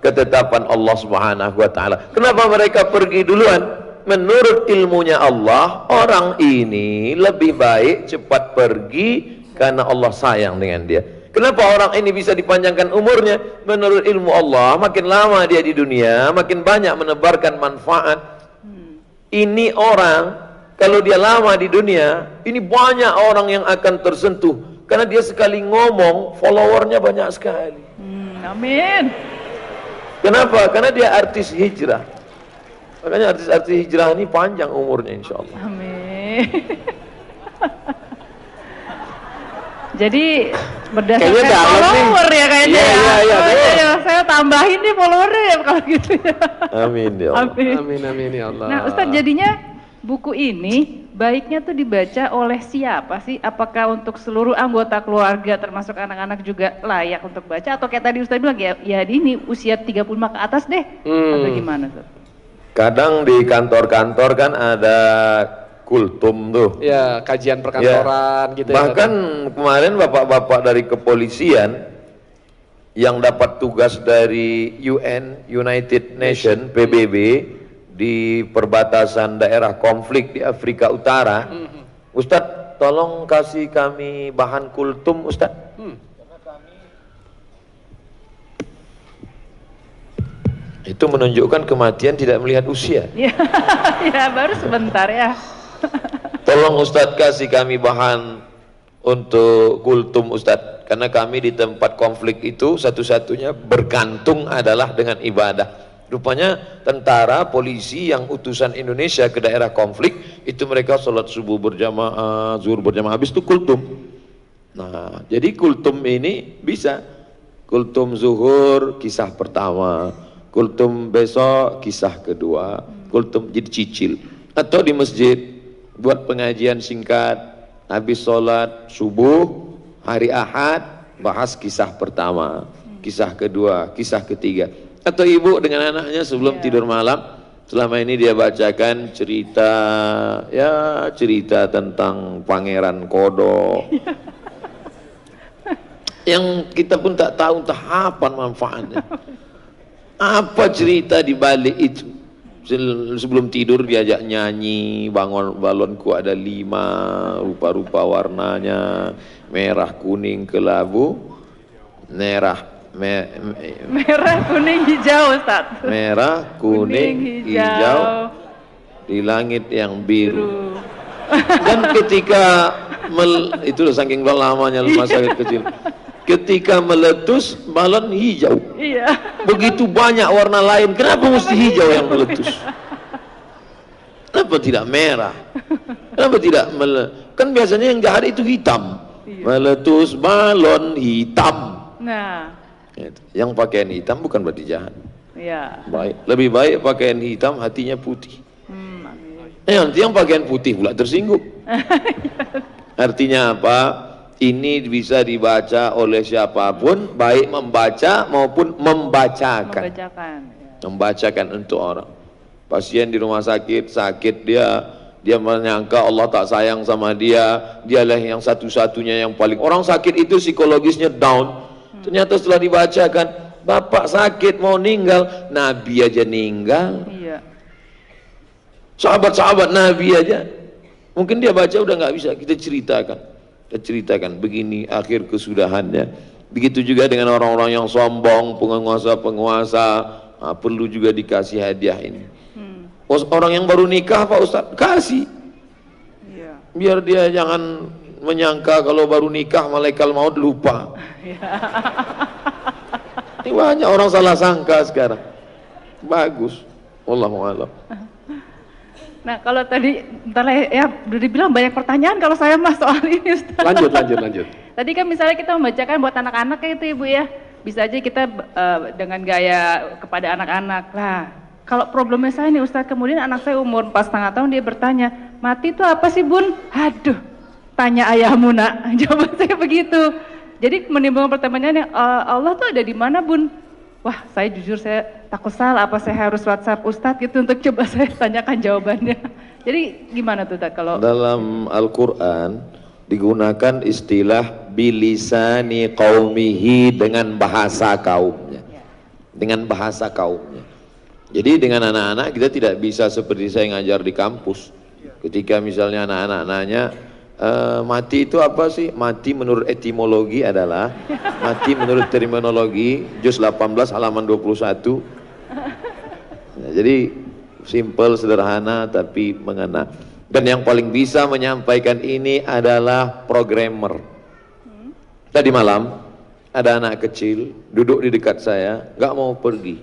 Ketetapan Allah Subhanahu wa taala. Kenapa mereka pergi duluan? Menurut ilmunya Allah, orang ini lebih baik cepat pergi karena Allah sayang dengan dia. Kenapa orang ini bisa dipanjangkan umurnya? Menurut ilmu Allah, makin lama dia di dunia, makin banyak menebarkan manfaat. Ini orang, kalau dia lama di dunia, ini banyak orang yang akan tersentuh. Karena dia sekali ngomong, followernya banyak sekali. Amin. Kenapa? Karena dia artis hijrah. Makanya artis-artis hijrah ini panjang umurnya insya Allah. Amin. Jadi berdasarkan Kayaknya follower ya kayaknya Iya, ya. Saya tambahin nih followernya ya kalau gitu ya. Amin ya Allah. Amin. Amin ya Allah. Nah Ustadz, jadinya buku ini baiknya tuh dibaca oleh siapa sih? Apakah untuk seluruh anggota keluarga termasuk anak-anak juga layak untuk baca? Atau kayak tadi Ustadz bilang ya ini usia 35 ke atas deh? Atau gimana Ustadz? Kadang di kantor-kantor kan ada kultum tuh. Ya, kajian perkantoran gitu ya. Bahkan kemarin bapak-bapak dari kepolisian yang dapat tugas dari UN, United Nation, PBB di perbatasan daerah konflik di Afrika Utara. Ustadz, tolong kasih kami bahan kultum Ustadz. Itu menunjukkan kematian tidak melihat usia. Ya baru sebentar ya. Tolong Ustadz kasih kami bahan untuk kultum Ustadz, karena kami di tempat konflik itu satu-satunya bergantung adalah dengan ibadah. Rupanya tentara, polisi yang utusan Indonesia ke daerah konflik itu mereka sholat subuh berjamaah, zuhur berjamaah, habis itu kultum. Nah, jadi kultum ini bisa kultum zuhur kisah pertama, kultum besok kisah kedua, kultum jadi cicil, atau di masjid buat pengajian singkat habis sholat subuh hari Ahad bahas kisah pertama, kisah kedua, kisah ketiga. Atau ibu dengan anaknya sebelum tidur malam, selama ini dia bacakan cerita, ya cerita tentang Pangeran Kodok yang kita pun tak tahu entah apa manfaatnya, apa cerita di balik itu. Sebelum tidur diajak nyanyi, bangun balonku ada 5, rupa-rupa warnanya, merah, kuning, kelabu, merah, kuning, hijau Ustaz. merah, kuning, hijau, di langit yang biru. Dan ketika itu saking lamanya masa kecil, ketika meletus balon hijau. Iya. Begitu banyak warna lain, kenapa mesti hijau yang meletus? Kenapa tidak merah? Kenapa tidak kan biasanya yang jahat itu hitam. Meletus balon hitam. Nah, yang pakaian hitam bukan berarti jahat. iya. Baik, lebih baik pakaian hitam hatinya putih. Amin. Nanti yang pakaian putih pula tersinggung. Artinya apa? Ini bisa dibaca oleh siapapun, baik membaca maupun membacakan. Membacakan untuk orang. Pasien di rumah sakit, dia menyangka Allah tak sayang sama dialah yang satu-satunya yang paling. Orang sakit itu psikologisnya down. Ternyata setelah dibacakan, bapak sakit mau meninggal, Nabi aja meninggal. Iya. Sahabat-sahabat Nabi aja, mungkin dia baca udah nggak bisa. Kita ceritakan begini akhir kesudahannya. Begitu juga dengan orang-orang yang sombong, penguasa-penguasa, perlu juga dikasih hadiah ini. Orang yang baru nikah Pak Ustadz, kasih. Iya. Biar dia jangan menyangka kalau baru nikah malaikat maut lupa. Ini banyak orang salah sangka sekarang. Bagus. Wallahu a'lam. Nah kalau tadi, bentar ya udah dibilang banyak pertanyaan kalau saya mas soal ini Ustaz. Lanjut. Tadi kan misalnya kita membacakan buat anak-anak kayak itu Ibu ya, bisa aja kita dengan gaya kepada anak-anak lah. Kalau problemnya saya nih Ustadz, kemudian anak saya umur 4,5 tahun, dia bertanya, mati itu apa sih Bun? Aduh, tanya ayahmu nak. Jawaban saya begitu. Jadi menimbulkan pertanyaannya, Allah tuh ada di mana Bun? Wah, saya jujur saya takut salah, apa saya harus WhatsApp Ustadz gitu untuk coba saya tanyakan jawabannya. Jadi gimana tuh Ustadz kalau dalam Al-Quran digunakan istilah bilisani qaumihi, dengan bahasa kaumnya, dengan bahasa kaumnya. Jadi dengan anak-anak kita tidak bisa seperti saya ngajar di kampus. Ketika misalnya anak-anak nanya, mati itu apa sih? Mati menurut etimologi adalah, mati menurut terminologi juz 18 halaman 21. Nah, jadi simple, sederhana tapi mengena. Dan yang paling bisa menyampaikan ini adalah programmer. Tadi malam ada anak kecil duduk di dekat saya, nggak mau pergi,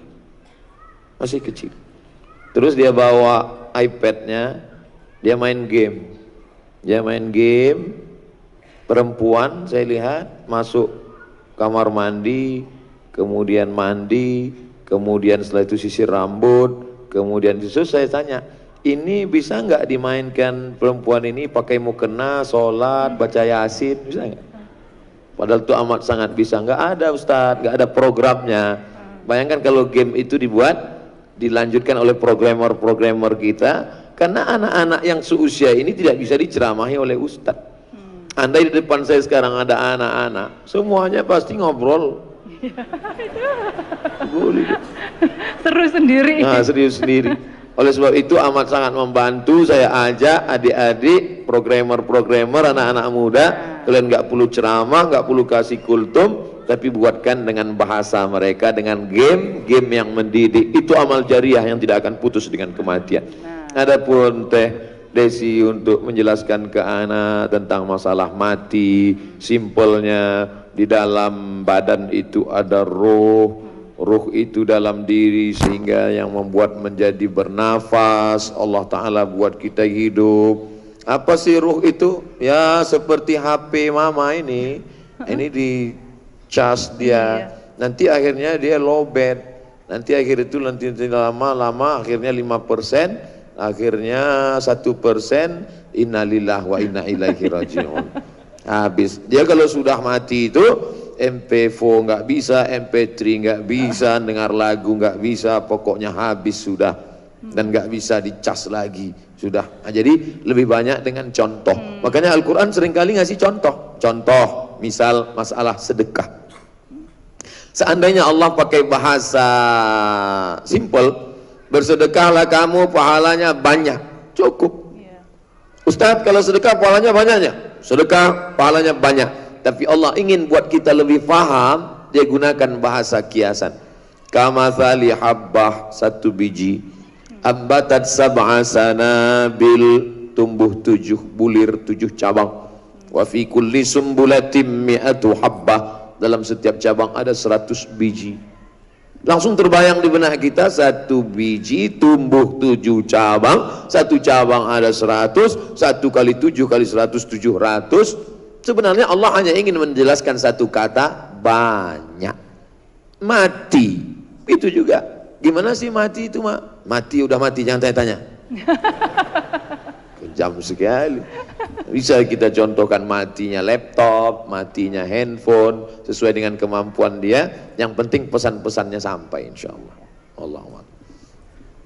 masih kecil. Terus dia bawa iPad-nya, dia main game. Dia main game, perempuan saya lihat masuk kamar mandi, kemudian mandi, kemudian setelah itu sisir rambut, kemudian itu saya tanya, ini bisa nggak dimainkan perempuan ini pakai mukena, sholat, baca yasin, bisa nggak? Padahal itu amat sangat bisa. Nggak ada Ustadz, nggak ada programnya. Bayangkan kalau game itu dibuat, dilanjutkan oleh programmer-programmer kita, karena anak-anak yang seusia ini tidak bisa diceramahi oleh Ustadz. Andai di depan saya sekarang ada anak-anak, semuanya pasti ngobrol. seru sendiri? Nah, serius sendiri. Oleh sebab itu amat sangat membantu saya ajak adik-adik, programmer-programmer, anak-anak muda, kalian nggak perlu ceramah, nggak perlu kasih kultum, tapi buatkan dengan bahasa mereka, dengan game yang mendidik. Itu amal jariah yang tidak akan putus dengan kematian. Adapun Teh Desi untuk menjelaskan ke anak tentang masalah mati, simpelnya di dalam badan itu ada roh, ruh itu dalam diri sehingga yang membuat menjadi bernafas. Allah Ta'ala buat kita hidup. Apa sih ruh itu? Ya seperti HP mama ini di cas dia, nanti akhirnya dia lowbat, nanti akhir itu nanti lama-lama akhirnya 5%, akhirnya 1%, innalillah wa inna ilaihi raji'un. Habis dia kalau sudah mati itu MP4 nggak bisa, MP3 nggak bisa, dengar lagu nggak bisa, pokoknya habis sudah, dan nggak bisa dicas lagi sudah. Nah, jadi lebih banyak dengan contoh. Makanya Al-Quran seringkali ngasih contoh, misal masalah sedekah. Seandainya Allah pakai bahasa simple, bersedekahlah kamu pahalanya banyak, cukup. Ustadz kalau sedekah pahalanya banyaknya, sedekah pahalanya banyak. Tapi Allah ingin buat kita lebih paham, dia gunakan bahasa kiasan. Kamathali habbah, satu biji, ambatat sab'a sanabil, tumbuh 7 bulir, 7 cabang. Wa fi kulli sumbulatin mi'atu habbah, dalam setiap cabang ada 100 biji. Langsung terbayang di benak kita, 1 biji tumbuh 7 cabang, 1 cabang ada 100, 1 kali 7 kali 100, 700. Sebenarnya Allah hanya ingin menjelaskan satu kata, banyak. Mati, itu juga. Gimana sih mati itu, Mak? Mati udah mati, jangan tanya-tanya. Kejam sekali. Bisa kita contohkan matinya laptop, matinya handphone, sesuai dengan kemampuan dia. Yang penting pesan-pesannya sampai, insya Allah. Allahumma.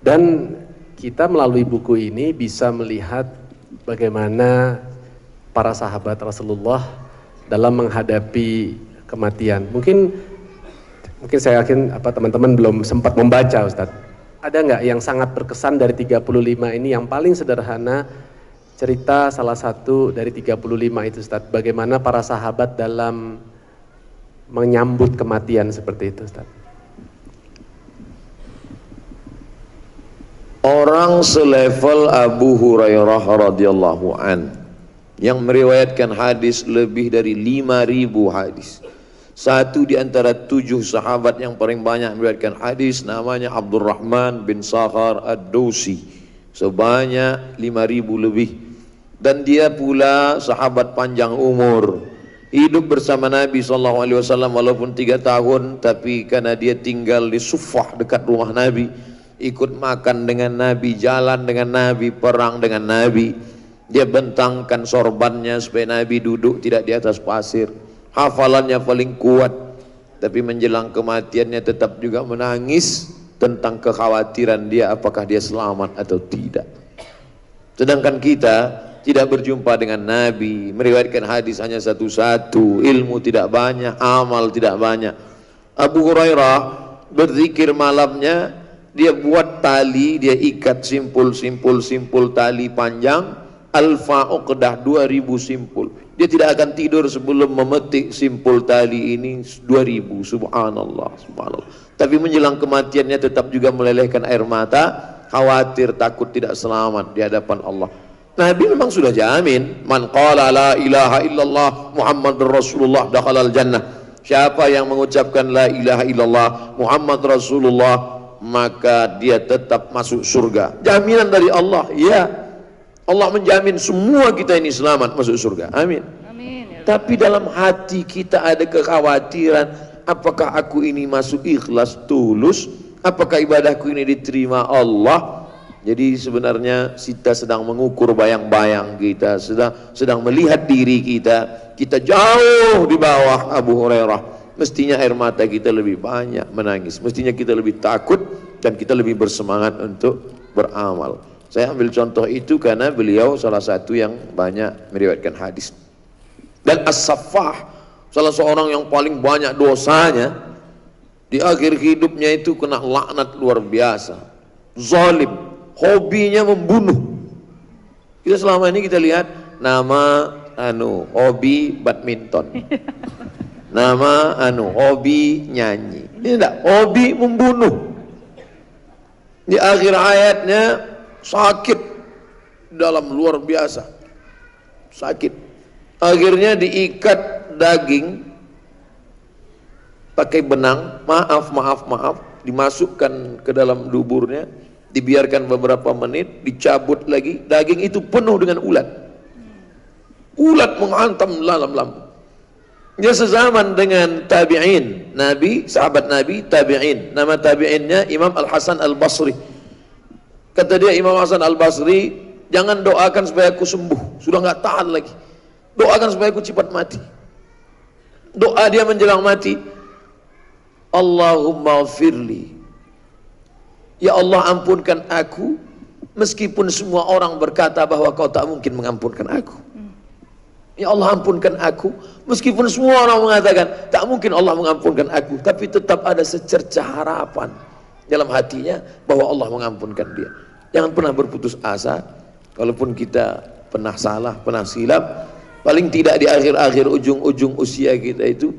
Dan kita melalui buku ini bisa melihat bagaimana para sahabat Rasulullah dalam menghadapi kematian. Mungkin saya yakin teman-teman belum sempat membaca, Ustadz. Ada nggak yang sangat berkesan dari 35 ini, yang paling sederhana, cerita salah satu dari 35 itu, Ustadz, bagaimana para sahabat dalam menyambut kematian seperti itu, Ustadz? Orang selevel Abu Hurairah radhiyallahu an yang meriwayatkan hadis lebih dari 5.000 hadis. Satu di antara 7 sahabat yang paling banyak meriwayatkan hadis, namanya Abdurrahman bin Sakhar Ad-Dausi, sebanyak 5.000 lebih. Dan dia pula sahabat panjang umur, hidup bersama Nabi SAW walaupun 3 tahun, tapi karena dia tinggal di Suffah dekat rumah Nabi, ikut makan dengan Nabi, jalan dengan Nabi, perang dengan Nabi. Dia bentangkan sorbannya supaya Nabi duduk tidak di atas pasir. Hafalannya paling kuat, tapi menjelang kematiannya tetap juga menangis tentang kekhawatiran dia apakah dia selamat atau tidak. Sedangkan kita tidak berjumpa dengan Nabi, meriwayatkan hadis hanya satu-satu, ilmu tidak banyak, amal tidak banyak. Abu Hurairah berzikir malamnya, dia buat tali, dia ikat simpul tali panjang, alfa uqdah 2000 simpul. Dia tidak akan tidur sebelum memetik simpul tali ini 2000. Subhanallah, subhanallah. Tapi menjelang kematiannya tetap juga melelehkan air mata, khawatir takut tidak selamat di hadapan Allah. Nabi memang sudah jamin, man qala la ilaha illallah Muhammadur Rasulullah dakhalal jannah. Siapa yang mengucapkan la ilaha illallah Muhammad Rasulullah, maka dia tetap masuk surga. Jaminan dari Allah. Ya, Allah menjamin semua kita ini selamat masuk surga. Amin. Amin. Ya. Tapi dalam hati kita ada kekhawatiran, apakah aku ini masuk ikhlas tulus, apakah ibadahku ini diterima Allah. Jadi sebenarnya kita sedang mengukur bayang-bayang kita, sedang melihat diri kita jauh di bawah Abu Hurairah. Mestinya air mata kita lebih banyak menangis, mestinya kita lebih takut dan kita lebih bersemangat untuk beramal. Saya ambil contoh itu karena beliau salah satu yang banyak meriwayatkan hadis. Dan As-Saffah, salah seorang yang paling banyak dosanya, di akhir hidupnya itu kena laknat luar biasa, zalim, hobinya membunuh. Kita selama ini kita lihat nama hobi badminton, nama hobi nyanyi. Ini enggak, hobi membunuh. Di akhir hayatnya sakit dalam luar biasa, sakit. Akhirnya diikat daging pakai benang, maaf, dimasukkan ke dalam duburnya, dibiarkan beberapa menit, dicabut lagi, daging itu penuh dengan ulat. Ulat menghantam dalam lambung. Dia sezaman dengan tabi'in, Nabi, sahabat Nabi, tabi'in. Nama tabi'innya Imam Al-Hasan Al-Basri. Kata dia, Imam Hasan Al-Basri, jangan doakan supaya aku sembuh, sudah nggak tahan lagi. Doakan supaya aku cepat mati. Doa dia menjelang mati, Allahumma firli, ya Allah ampunkan aku, meskipun semua orang berkata bahwa kau tak mungkin mengampunkan aku. Ya Allah ampunkan aku, meskipun semua orang mengatakan tak mungkin Allah mengampunkan aku, tapi tetap ada secercah harapan dalam hatinya bahwa Allah mengampunkan dia. Jangan pernah berputus asa, walaupun kita pernah salah, pernah silap, paling tidak di akhir-akhir ujung-ujung usia kita itu,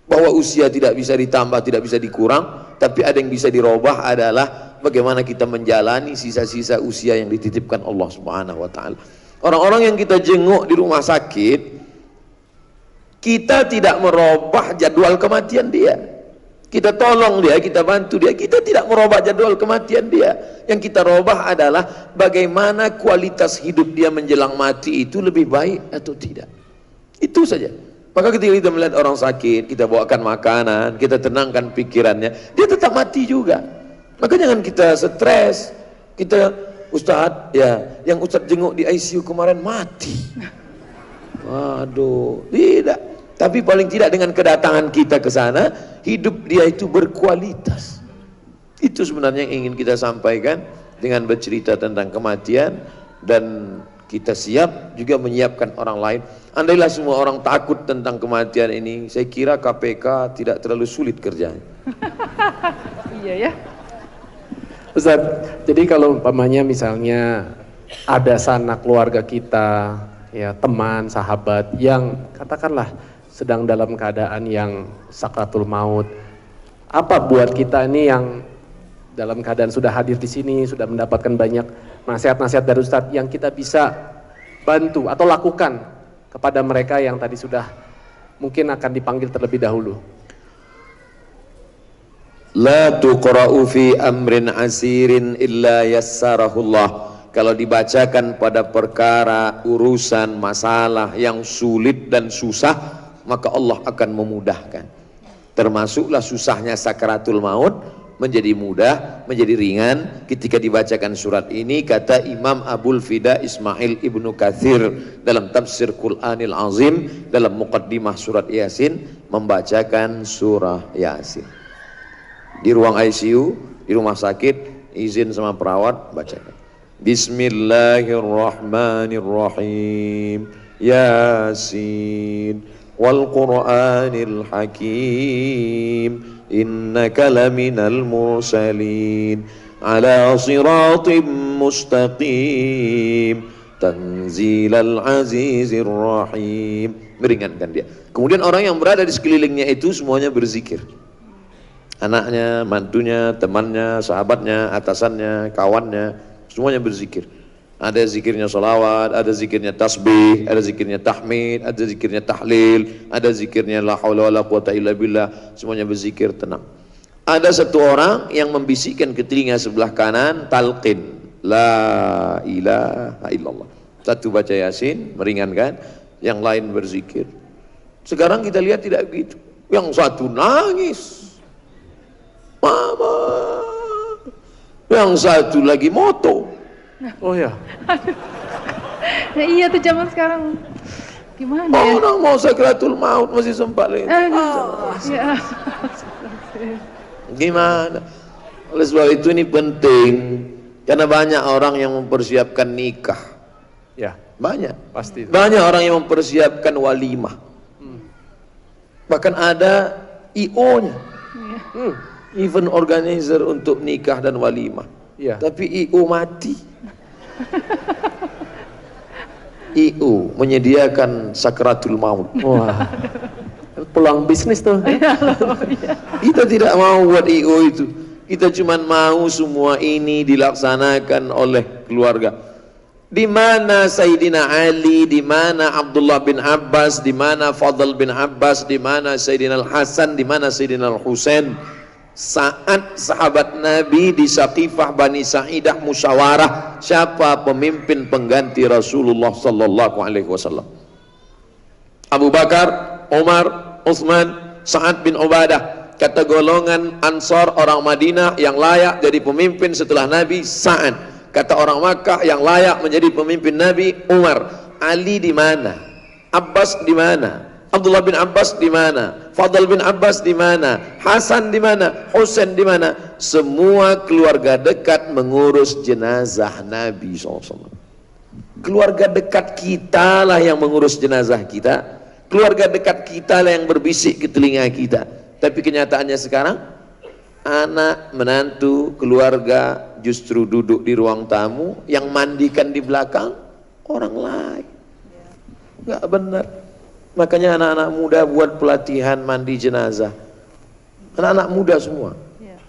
bahwa usia tidak bisa ditambah, tidak bisa dikurang, tapi ada yang bisa dirubah adalah bagaimana kita menjalani sisa-sisa usia yang dititipkan Allah Subhanahu wa taala. Orang-orang yang kita jenguk di rumah sakit, kita tidak merubah jadwal kematian dia. Kita tolong dia, kita bantu dia, kita tidak merubah jadwal kematian dia. Yang kita rubah adalah bagaimana kualitas hidup dia menjelang mati itu lebih baik atau tidak. Itu saja. Maka ketika kita melihat orang sakit, kita bawakan makanan, kita tenangkan pikirannya, dia tetap mati juga. Maka jangan kita stres. Kita, Ustadz, ya, yang Ustadz jenguk di ICU kemarin mati. Waduh, tidak. Tapi paling tidak dengan kedatangan kita ke sana, hidup dia itu berkualitas. Itu sebenarnya yang ingin kita sampaikan dengan bercerita tentang kematian, dan kita siap juga menyiapkan orang lain. Andailah semua orang takut tentang kematian ini, saya kira KPK tidak terlalu sulit kerjanya. Iya ya. Ustaz, jadi kalau umpamanya misalnya ada sanak keluarga kita, ya teman, sahabat yang katakanlah sedang dalam keadaan yang sakratul maut, apa buat kita ini yang dalam keadaan sudah hadir di sini, sudah mendapatkan banyak nasihat-nasihat dari Ustadz yang kita bisa bantu atau lakukan kepada mereka yang tadi sudah mungkin akan dipanggil terlebih dahulu? La tuqra'u fi amrin asirin illa yassarahullah. Kalau dibacakan pada perkara, urusan, masalah yang sulit dan susah, maka Allah akan memudahkan. Termasuklah susahnya sakaratul maut, menjadi mudah, menjadi ringan ketika dibacakan surat ini. Kata Imam Abul Fida Ismail Ibnu Katsir dalam tafsir Qur'anil Azim, dalam muqaddimah surat Yasin, membacakan surah Yasin di ruang ICU, di rumah sakit, izin sama perawat, bacakan Bismillahirrahmanirrahim, Yasin wal Qur'anil Hakim, innaka laminal mursalin ala siratim mustaqim tanzilal azizir rahim. Meringankan dia. Kemudian orang yang berada di sekelilingnya itu semuanya berzikir. Anaknya, mantunya, temannya, sahabatnya, atasannya, kawannya, semuanya berzikir. Ada zikirnya salawat, ada zikirnya tasbih, ada zikirnya tahmid, ada zikirnya tahlil, ada zikirnya la haula wala quwata illa billah. Semuanya berzikir tenang. Ada satu orang yang membisikkan ke telinga sebelah kanan talqin, la ilaha illallah. Satu baca Yasin meringankan, yang lain berzikir. Sekarang kita lihat tidak begitu. Yang satu nangis, mama, yang satu lagi moto. Oh ya. Nah, iya tuh zaman sekarang. Gimana ya? Orang mau sakratul maut masih sempat lihat. Ya. Gimana? Oleh sebab itu ini penting, karena banyak orang yang mempersiapkan nikah. Ya, Banyak. pasti. Banyak orang yang mempersiapkan walimah. Bahkan ada IO-nya. Hmm. Event organizer untuk nikah dan walimah. Iya. Tapi IO mati. IO menyediakan sakratul maut. Wah. Peluang bisnis tuh. Kita tidak mau buat IO itu. Kita cuma mau semua ini dilaksanakan oleh keluarga. Di mana Sayyidina Ali, di mana Abdullah bin Abbas, di mana Fadl bin Abbas, di mana Sayyidina Al-Hasan, di mana Sayyidina Al-Husain. Saat sahabat Nabi di Saqifah Bani Sa'idah musyawarah siapa pemimpin pengganti Rasulullah sallallahu alaihi wasallam. Abu Bakar, Umar, Utsman, Sa'ad bin Ubadah. Kata golongan Ansar orang Madinah yang layak jadi pemimpin setelah Nabi, Sa'ad. Kata orang Makkah yang layak menjadi pemimpin Nabi, Umar. Ali di mana? Abbas di mana? Abdullah bin Abbas di mana? Fadl bin Abbas di mana? Hasan di mana? Husain di mana? Semua keluarga dekat mengurus jenazah Nabi SAW. Keluarga dekat kita lah yang mengurus jenazah kita. Keluarga dekat kita lah yang berbisik ke telinga kita. Tapi kenyataannya sekarang, anak, menantu, keluarga justru duduk di ruang tamu, yang mandikan di belakang orang lain. Nggak benar. Makanya anak-anak muda buat pelatihan mandi jenazah. Anak-anak muda semua.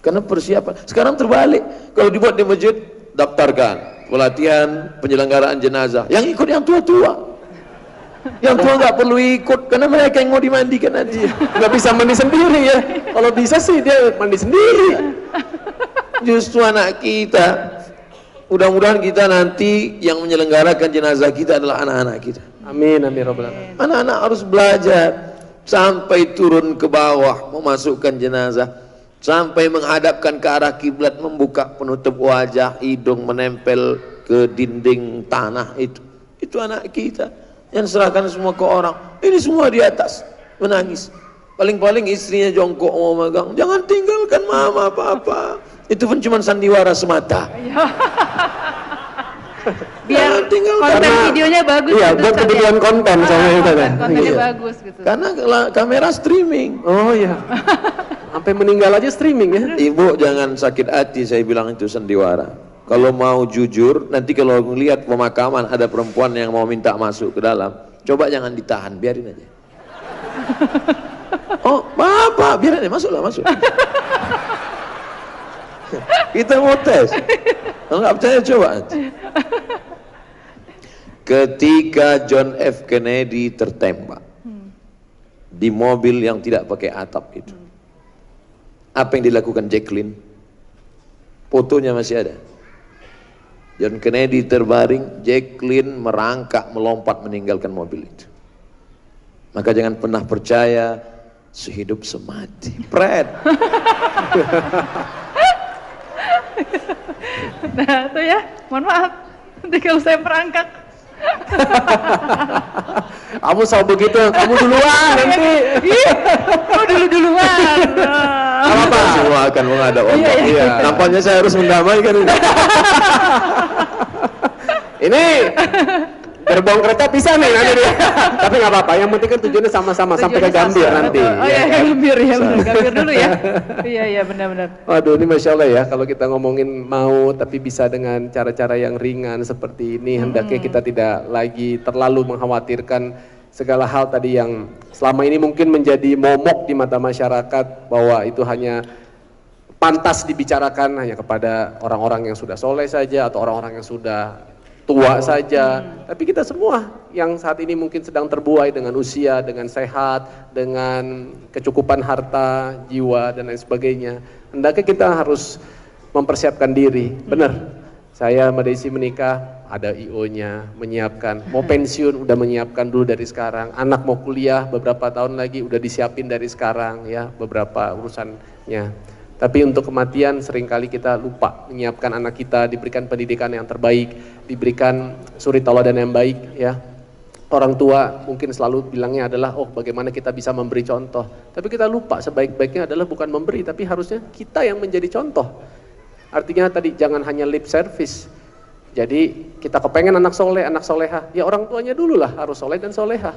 Karena persiapan. Sekarang terbalik. Kalau dibuat di masjid, daftarkan pelatihan penyelenggaraan jenazah. Yang ikut yang tua-tua. Yang tua nggak perlu ikut karena mereka yang mau dimandikan nanti. Nggak bisa mandi sendiri ya. Kalau bisa sih dia mandi sendiri. Justru anak kita. Mudah-mudahan kita nanti yang menyelenggarakan jenazah kita adalah anak-anak kita. Amin, amin, Rabbal alamin. Anak-anak harus belajar sampai turun ke bawah memasukkan jenazah, sampai menghadapkan ke arah kiblat, membuka penutup wajah, hidung menempel ke dinding tanah itu. Itu anak kita yang serahkan semua ke orang. Ini semua di atas menangis. Paling-paling istrinya jongkok mau megang, jangan tinggalkan mama papa. Itu pun cuma sandiwara semata. Biar konten karena videonya bagus. Iya, gitu, buat Ustaz, kebutuhan konten sama itu kan. kontennya Iya. bagus gitu. Karena kamera streaming. Oh iya. Sampai meninggal aja streaming ya. Ibu jangan sakit hati, saya bilang itu sandiwara. Kalau mau jujur, nanti kalau melihat pemakaman ada perempuan yang mau minta masuk ke dalam, coba jangan ditahan, biarin aja. Oh, bapak, biarin aja, masuklah, masuk. Kita mau tes. Kalau nggak percaya coba. Ketika John F. Kennedy tertembak di mobil yang tidak pakai atap itu, apa yang dilakukan Jacqueline? Fotonya masih ada. John Kennedy terbaring, Jacqueline merangkak melompat meninggalkan mobil itu. Maka jangan pernah percaya sehidup semati. Fred. Nah itu ya, mohon maaf, nanti kalau saya merangkak. Kamu selalu begitu, kamu duluan nanti. Oh duluan. Apa? Semua akan menghadap Allah. Iya. Nampaknya saya harus mendamaikan ini. Ini gerbong kereta bisa nih nanti dia. Tapi nggak apa-apa, yang penting kan tujuannya sama-sama sampai ke Gambir nanti. Oh iya, Gambir ya, Gambir dulu ya. Iya benar-benar. Waduh, ini Masya Allah ya, kalau kita ngomongin mau tapi bisa dengan cara-cara yang ringan seperti ini, hendaknya kita tidak lagi terlalu mengkhawatirkan segala hal tadi yang selama ini mungkin menjadi momok di mata masyarakat, bahwa itu hanya pantas dibicarakan hanya kepada orang-orang yang sudah soleh saja atau orang-orang yang sudah tua saja. Tapi kita semua yang saat ini mungkin sedang terbuai dengan usia, dengan sehat, dengan kecukupan harta, jiwa dan lain sebagainya, hendaknya kita harus mempersiapkan diri. Benar, saya sama Desi menikah, ada IO-nya, menyiapkan, mau pensiun udah menyiapkan dulu dari sekarang, anak mau kuliah beberapa tahun lagi udah disiapin dari sekarang ya, beberapa urusannya. Tapi untuk kematian seringkali kita lupa menyiapkan anak kita, diberikan pendidikan yang terbaik, diberikan suri tauladan yang baik ya. Orang tua mungkin selalu bilangnya adalah, oh bagaimana kita bisa memberi contoh. Tapi kita lupa sebaik-baiknya adalah bukan memberi, tapi harusnya kita yang menjadi contoh. Artinya tadi jangan hanya lip service. Jadi kita kepengen anak soleh, anak soleha, ya orang tuanya dulu lah harus soleh dan soleha.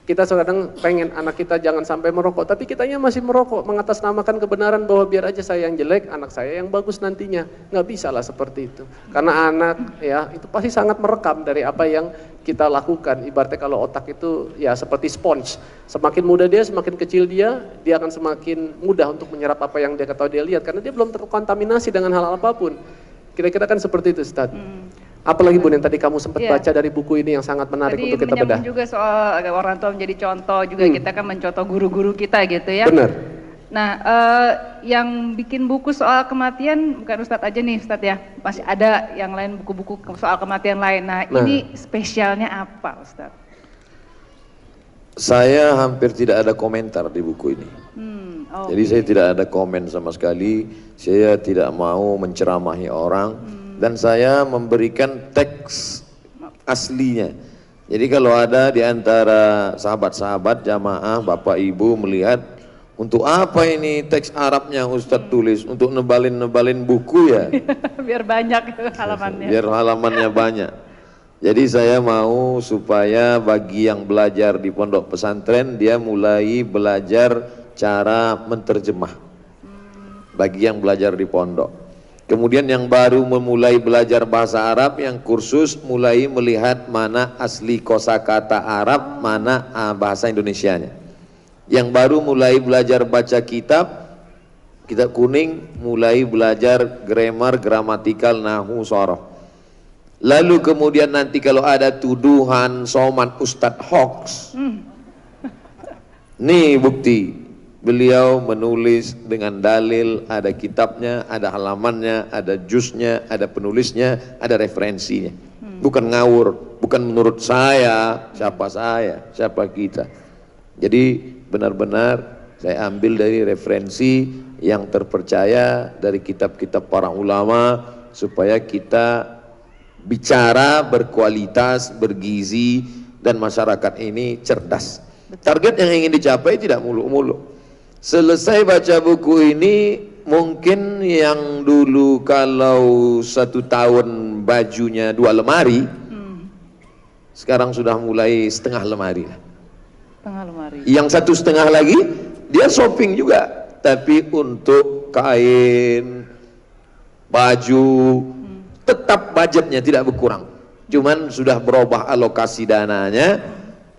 Kita kadang pengen anak kita jangan sampai merokok, tapi kitanya masih merokok, mengatasnamakan kebenaran bahwa biar aja saya yang jelek, anak saya yang bagus nantinya. Nggak bisa lah seperti itu. Karena anak ya itu pasti sangat merekam dari apa yang kita lakukan. Ibaratnya kalau otak itu ya seperti sponge. Semakin muda dia, semakin kecil dia akan semakin mudah untuk menyerap apa yang dia ketahui dia lihat. Karena dia belum terkontaminasi dengan hal apapun. Kira-kira kan seperti itu, Ustaz. Apalagi Bun yang tadi kamu sempat baca dari buku ini yang sangat menarik tadi untuk kita bedah. juga soal orang tua menjadi contoh, juga kita kan mencontoh guru-guru kita gitu ya. Benar. Nah, yang bikin buku soal kematian bukan Ustadz aja nih Ustadz ya, masih ada yang lain buku-buku soal kematian lain. Nah, ini spesialnya apa Ustadz? Saya hampir tidak ada komentar di buku ini. Jadi saya tidak ada komen sama sekali, saya tidak mau menceramahi orang. Dan saya memberikan teks aslinya. Jadi kalau ada di antara sahabat-sahabat jamaah, bapak ibu melihat, untuk apa ini teks Arabnya Ustadz tulis? Untuk nebalin buku ya? Biar banyak halamannya. Biar halamannya banyak. Jadi saya mau supaya bagi yang belajar di pondok pesantren, dia mulai belajar cara menterjemah. Bagi yang belajar di pondok. Kemudian yang baru memulai belajar bahasa Arab, yang kursus mulai melihat mana asli kosakata Arab, mana bahasa Indonesianya. Yang baru mulai belajar baca kitab kuning, mulai belajar grammar, gramatikal, nahu, soroh. Lalu kemudian nanti kalau ada tuduhan soman Ustadz hoax, nih bukti. Beliau menulis dengan dalil, ada kitabnya, ada halamannya, ada juznya, ada penulisnya, ada referensinya. Bukan ngawur, bukan menurut saya, siapa kita. Jadi benar-benar saya ambil dari referensi yang terpercaya dari kitab-kitab para ulama, supaya kita bicara berkualitas, bergizi, dan masyarakat ini cerdas. Target yang ingin dicapai tidak muluk-muluk. Selesai baca buku ini, mungkin yang dulu kalau 1 tahun bajunya 2 lemari, sekarang sudah mulai setengah lemari. Setengah lemari. Yang 1,5 lagi, dia shopping juga, tapi untuk kain, baju, tetap budgetnya tidak berkurang. Cuman sudah berubah alokasi dananya,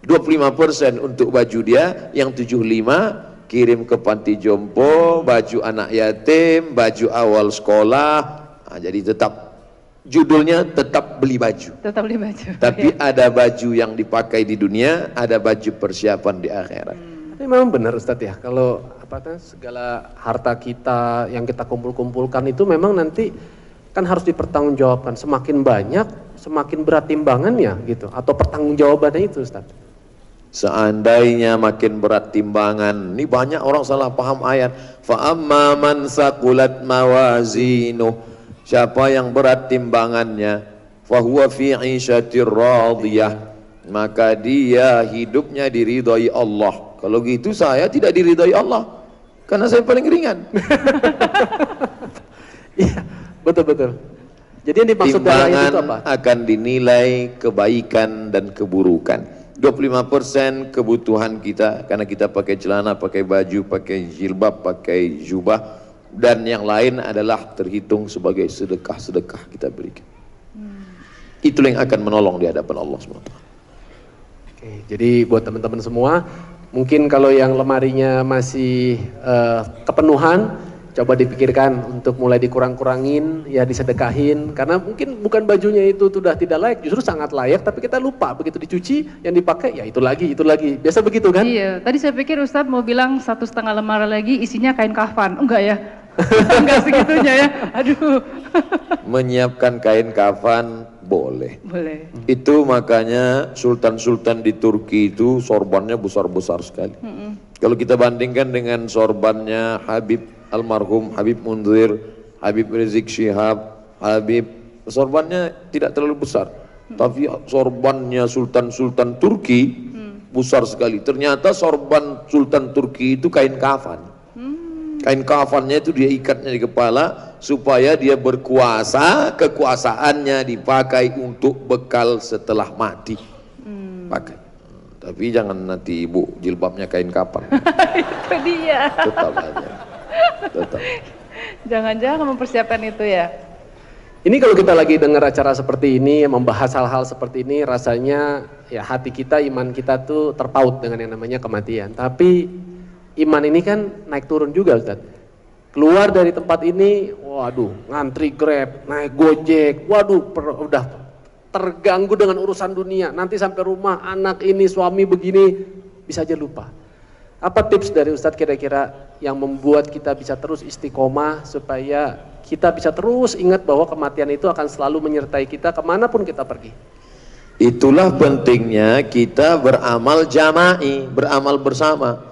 25% untuk baju dia, yang 75% kirim ke panti jompo, baju anak yatim, baju awal sekolah. Jadi tetap judulnya tetap beli baju. Tetap beli baju. Tapi ada baju yang dipakai di dunia, ada baju persiapan di akhirat. Tapi memang benar Ustadz ya, kalau segala harta kita yang kita kumpulkan itu memang nanti kan harus dipertanggungjawabkan. Semakin banyak, semakin berat timbangannya gitu, atau pertanggungjawabannya itu Ustadz. Seandainya makin berat timbangan, ini banyak orang salah paham ayat. Fa amma man saqulat mawazinuh, siapa yang berat timbangannya, fa huwa fi 'ishatir radiyah, maka dia hidupnya diridhai Allah. Kalau gitu saya tidak diridhai Allah, karena saya paling ringan. Iya, betul-betul. Jadi yang dimaksud dari ayat itu apa? Akan dinilai kebaikan dan keburukan. 25% kebutuhan kita, karena kita pakai celana, pakai baju, pakai jilbab, pakai jubah, dan yang lain adalah terhitung sebagai sedekah-sedekah kita berikan. Itulah yang akan menolong di hadapan Allah SWT. Oke, jadi buat teman-teman semua, mungkin kalau yang lemarinya masih kepenuhan, coba dipikirkan untuk mulai dikurang-kurangin, ya disedekahin, karena mungkin bukan bajunya itu sudah tidak layak, justru sangat layak, tapi kita lupa, begitu dicuci, yang dipakai, ya itu lagi, biasa begitu kan? Iya, tadi saya pikir Ustadz mau bilang 1,5 lemari lagi isinya kain kafan, enggak ya? Enggak segitunya ya, aduh. Menyiapkan kain kafan boleh. Boleh. Itu makanya sultan-sultan di Turki itu sorbannya besar-besar sekali. Kalau kita bandingkan dengan sorbannya almarhum Habib Munzir, Habib Rizik Syihab, sorbannya tidak terlalu besar. Tapi sorbannya sultan-sultan Turki besar sekali. Ternyata sorban sultan Turki itu kain kafan. Kain kafannya itu dia ikatnya di kepala supaya dia berkuasa, kekuasaannya dipakai untuk bekal setelah mati. Pakai. Tapi jangan nanti ibu jilbabnya kain kapan. Itu dia. Tetap aja. Tetap. Jangan-jangan mempersiapkan itu ya. Ini kalau kita lagi dengar acara seperti ini, membahas hal-hal seperti ini, rasanya ya hati kita, iman kita tuh terpaut dengan yang namanya kematian. Tapi iman ini kan naik turun juga, Ustaz. Keluar dari tempat ini, waduh, ngantri Grab, naik Gojek, waduh, udah terganggu dengan urusan dunia. Nanti sampai rumah, anak ini, suami begini, bisa aja lupa. Apa tips dari Ustadz kira-kira yang membuat kita bisa terus istiqomah supaya kita bisa terus ingat bahwa kematian itu akan selalu menyertai kita kemanapun kita pergi? Itulah pentingnya kita beramal jama'i, beramal bersama.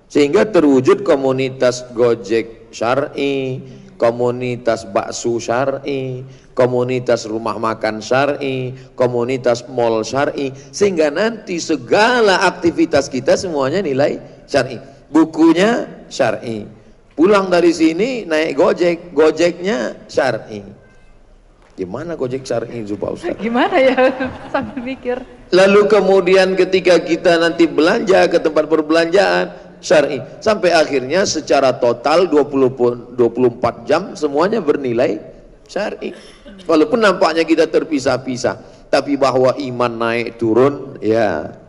Sehingga terwujud komunitas Gojek syar'i, komunitas bakso syar'i, komunitas rumah makan syar'i, komunitas mall syar'i, sehingga nanti segala aktivitas kita semuanya nilai syar'i. Bukunya syar'i. Pulang dari sini naik Gojek, Gojeknya syar'i. Gimana Gojek syar'i itu Pak Ustaz? Gimana ya, sambil mikir. Lalu kemudian ketika kita nanti belanja ke tempat perbelanjaan syar'i, sampai akhirnya secara total 24 jam semuanya bernilai syar'i. Walaupun nampaknya kita terpisah-pisah, tapi bahwa iman naik turun, ya.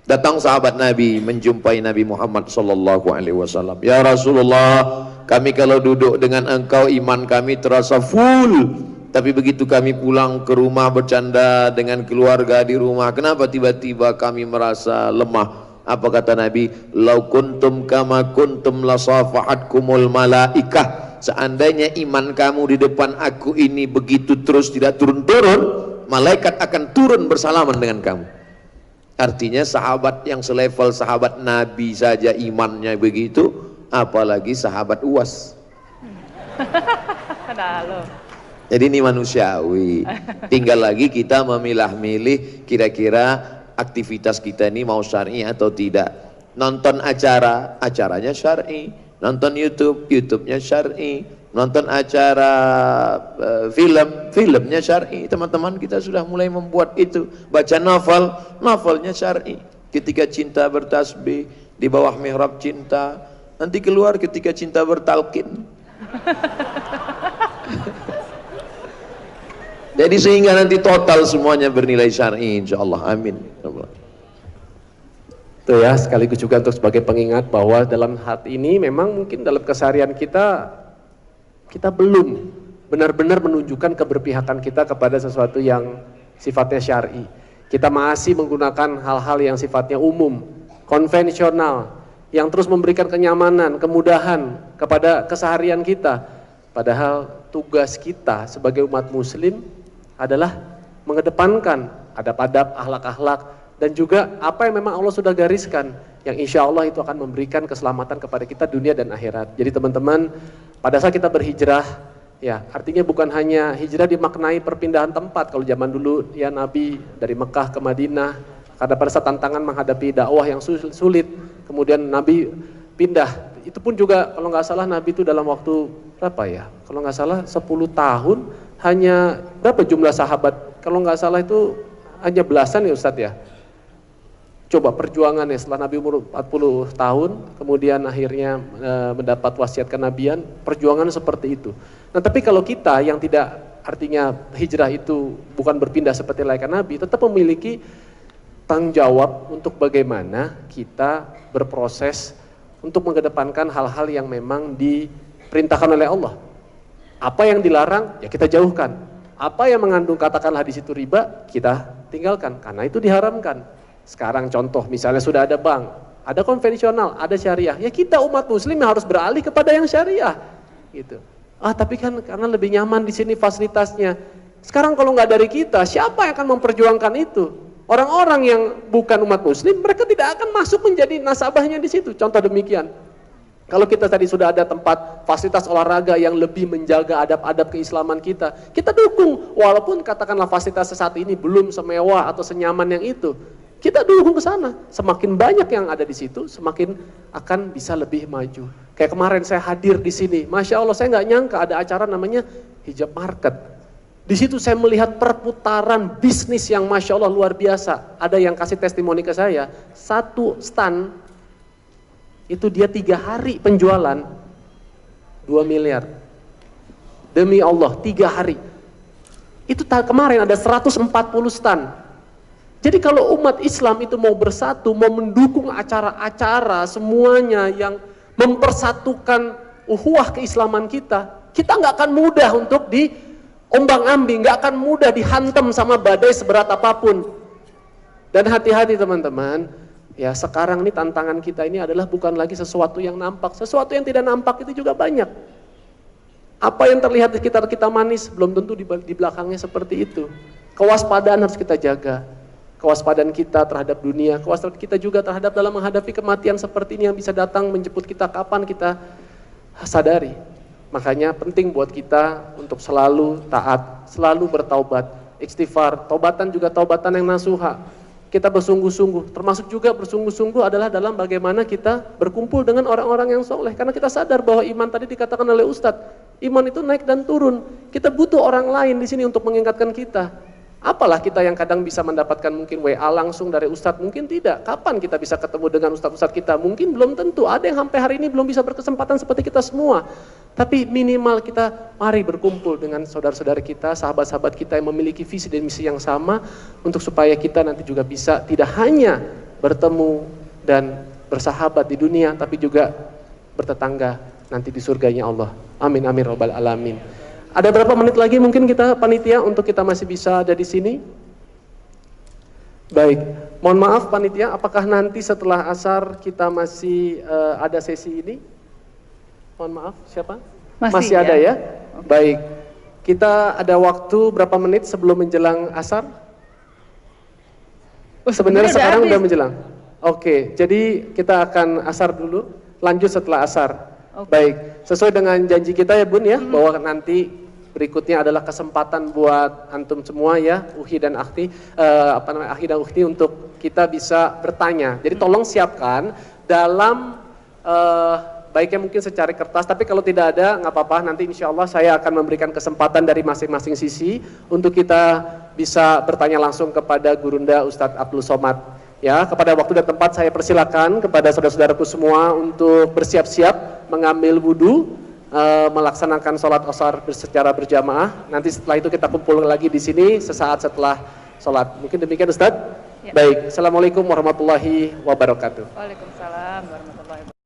Datang sahabat Nabi menjumpai Nabi Muhammad sallallahu alaihi wasallam. Ya Rasulullah, kami kalau duduk dengan engkau iman kami terasa full, tapi begitu kami pulang ke rumah bercanda dengan keluarga di rumah, kenapa tiba-tiba kami merasa lemah? Apa kata Nabi? Lau kuntum kama kuntum lasafahatkumul malaikah. Seandainya iman kamu di depan aku ini begitu terus tidak turun-turun, malaikat akan turun bersalaman dengan kamu. Artinya sahabat yang selevel sahabat Nabi saja imannya begitu, apalagi sahabat UAS. Jadi ini manusiawi. Tinggal lagi kita memilah-milih kira-kira aktivitas kita ini mau syar'i atau tidak. Nonton acara, acaranya syar'i. Nonton YouTube, YouTube-nya syar'i. Nonton acara film, filmnya syar'i. Teman-teman kita sudah mulai membuat itu. Baca novel, novelnya syar'i. Ketika cinta bertasbih di bawah mihrab cinta, nanti keluar ketika cinta bertalqin. Jadi sehingga nanti total semuanya bernilai syar'i insyaallah. Amin. Itu ya, sekaligus juga untuk sebagai pengingat bahwa dalam hati ini memang mungkin dalam keseharian kita belum benar-benar menunjukkan keberpihakan kita kepada sesuatu yang sifatnya syar'i. Kita masih menggunakan hal-hal yang sifatnya umum, konvensional, yang terus memberikan kenyamanan, kemudahan kepada keseharian kita. Padahal tugas kita sebagai umat muslim adalah mengedepankan adab-adab, akhlak-akhlak, dan juga apa yang memang Allah sudah gariskan, yang insya Allah itu akan memberikan keselamatan kepada kita dunia dan akhirat. Jadi teman-teman, pada saat kita berhijrah, ya artinya bukan hanya hijrah dimaknai perpindahan tempat. Kalau zaman dulu ya Nabi dari Mekah ke Madinah, karena pada saat tantangan menghadapi dakwah yang sulit, kemudian Nabi pindah. Itu pun juga kalau nggak salah Nabi itu dalam waktu berapa ya? Kalau nggak salah 10 tahun, hanya berapa jumlah sahabat? Kalau nggak salah itu hanya belasan ya Ustadz ya. Coba perjuangannya setelah Nabi umur 40 tahun, kemudian akhirnya mendapat wasiat kenabian, perjuangan seperti itu. Nah tapi kalau kita yang tidak, artinya hijrah itu bukan berpindah seperti layaknya Nabi, tetap memiliki tanggung jawab untuk bagaimana kita berproses untuk mengedepankan hal-hal yang memang diperintahkan oleh Allah. Apa yang dilarang, ya kita jauhkan. Apa yang mengandung katakanlah di situ riba, kita tinggalkan, karena itu diharamkan. Sekarang contoh, misalnya sudah ada bank, ada konvensional, ada syariah, ya kita umat muslim harus beralih kepada yang syariah, gitu. Tapi kan karena lebih nyaman di sini fasilitasnya. Sekarang kalau nggak dari kita, siapa yang akan memperjuangkan itu? Orang-orang yang bukan umat muslim, mereka tidak akan masuk menjadi nasabahnya di situ. Contoh demikian. Kalau kita tadi sudah ada tempat fasilitas olahraga yang lebih menjaga adab-adab keislaman kita, kita dukung. Walaupun katakanlah fasilitas saat ini belum semewah atau senyaman yang itu, kita dukung ke sana. Semakin banyak yang ada di situ, semakin akan bisa lebih maju. Kayak kemarin saya hadir di sini, Masya Allah saya nggak nyangka ada acara namanya Hijab Market. Di situ saya melihat perputaran bisnis yang Masya Allah luar biasa. Ada yang kasih testimoni ke saya, satu stand itu dia 3 hari penjualan 2 miliar. Demi Allah 3 hari. Itu kemarin ada 140 stand. Jadi kalau umat Islam itu mau bersatu, mau mendukung acara-acara semuanya yang mempersatukan uhuwah keislaman kita, kita nggak akan mudah untuk diombang-ambing, nggak akan mudah dihantam sama badai seberat apapun. Dan hati-hati teman-teman, ya sekarang ini tantangan kita ini adalah bukan lagi sesuatu yang nampak, sesuatu yang tidak nampak itu juga banyak. Apa yang terlihat di sekitar kita manis, belum tentu di belakangnya seperti itu. Kewaspadaan harus kita jaga. Kewaspadaan kita terhadap dunia, kewaspadaan kita juga terhadap dalam menghadapi kematian seperti ini yang bisa datang menjemput kita kapan kita sadari. Makanya penting buat kita untuk selalu taat, selalu bertaubat, istighfar, taubatan juga taubatan yang nasuha. Kita bersungguh-sungguh, termasuk juga bersungguh-sungguh adalah dalam bagaimana kita berkumpul dengan orang-orang yang soleh. Karena kita sadar bahwa iman tadi dikatakan oleh Ustadz, iman itu naik dan turun. Kita butuh orang lain di sini untuk mengingatkan kita. Apalah kita yang kadang bisa mendapatkan mungkin WA langsung dari Ustadz, mungkin tidak. Kapan kita bisa ketemu dengan Ustadz-Ustadz kita? Mungkin belum tentu. Ada yang sampai hari ini belum bisa berkesempatan seperti kita semua. Tapi minimal kita mari berkumpul dengan saudara-saudara kita, sahabat-sahabat kita yang memiliki visi dan misi yang sama, untuk supaya kita nanti juga bisa tidak hanya bertemu dan bersahabat di dunia, tapi juga bertetangga nanti di surganya Allah. Amin amin robbal alamin. Ada berapa menit lagi mungkin kita panitia untuk kita masih bisa ada di sini? Baik, mohon maaf panitia, apakah nanti setelah asar kita masih ada sesi ini? Mohon maaf, siapa? Masih ada ya? Baik, kita ada waktu berapa menit sebelum menjelang asar? Sebenarnya sekarang udah menjelang. Oke, jadi kita akan asar dulu, lanjut setelah asar. Baik, sesuai dengan janji kita ya Bun ya, bahwa nanti berikutnya adalah kesempatan buat antum semua ya, Uhi dan Akhti, Akhi dan Ukhti, untuk kita bisa bertanya. Jadi tolong siapkan dalam baiknya mungkin secari kertas, tapi kalau tidak ada nggak apa-apa, nanti insya Allah saya akan memberikan kesempatan dari masing-masing sisi untuk kita bisa bertanya langsung kepada Gurunda Ustadz Abdul Somad. Ya, kepada waktu dan tempat saya persilakan kepada saudara-saudaraku semua untuk bersiap-siap mengambil wudhu, melaksanakan sholat asar secara berjamaah. Nanti setelah itu kita kumpul lagi di sini sesaat setelah sholat. Mungkin demikian Ustadz. Ya. Baik, assalamualaikum warahmatullahi wabarakatuh. Waalaikumsalam warahmatullahi wabarakatuh.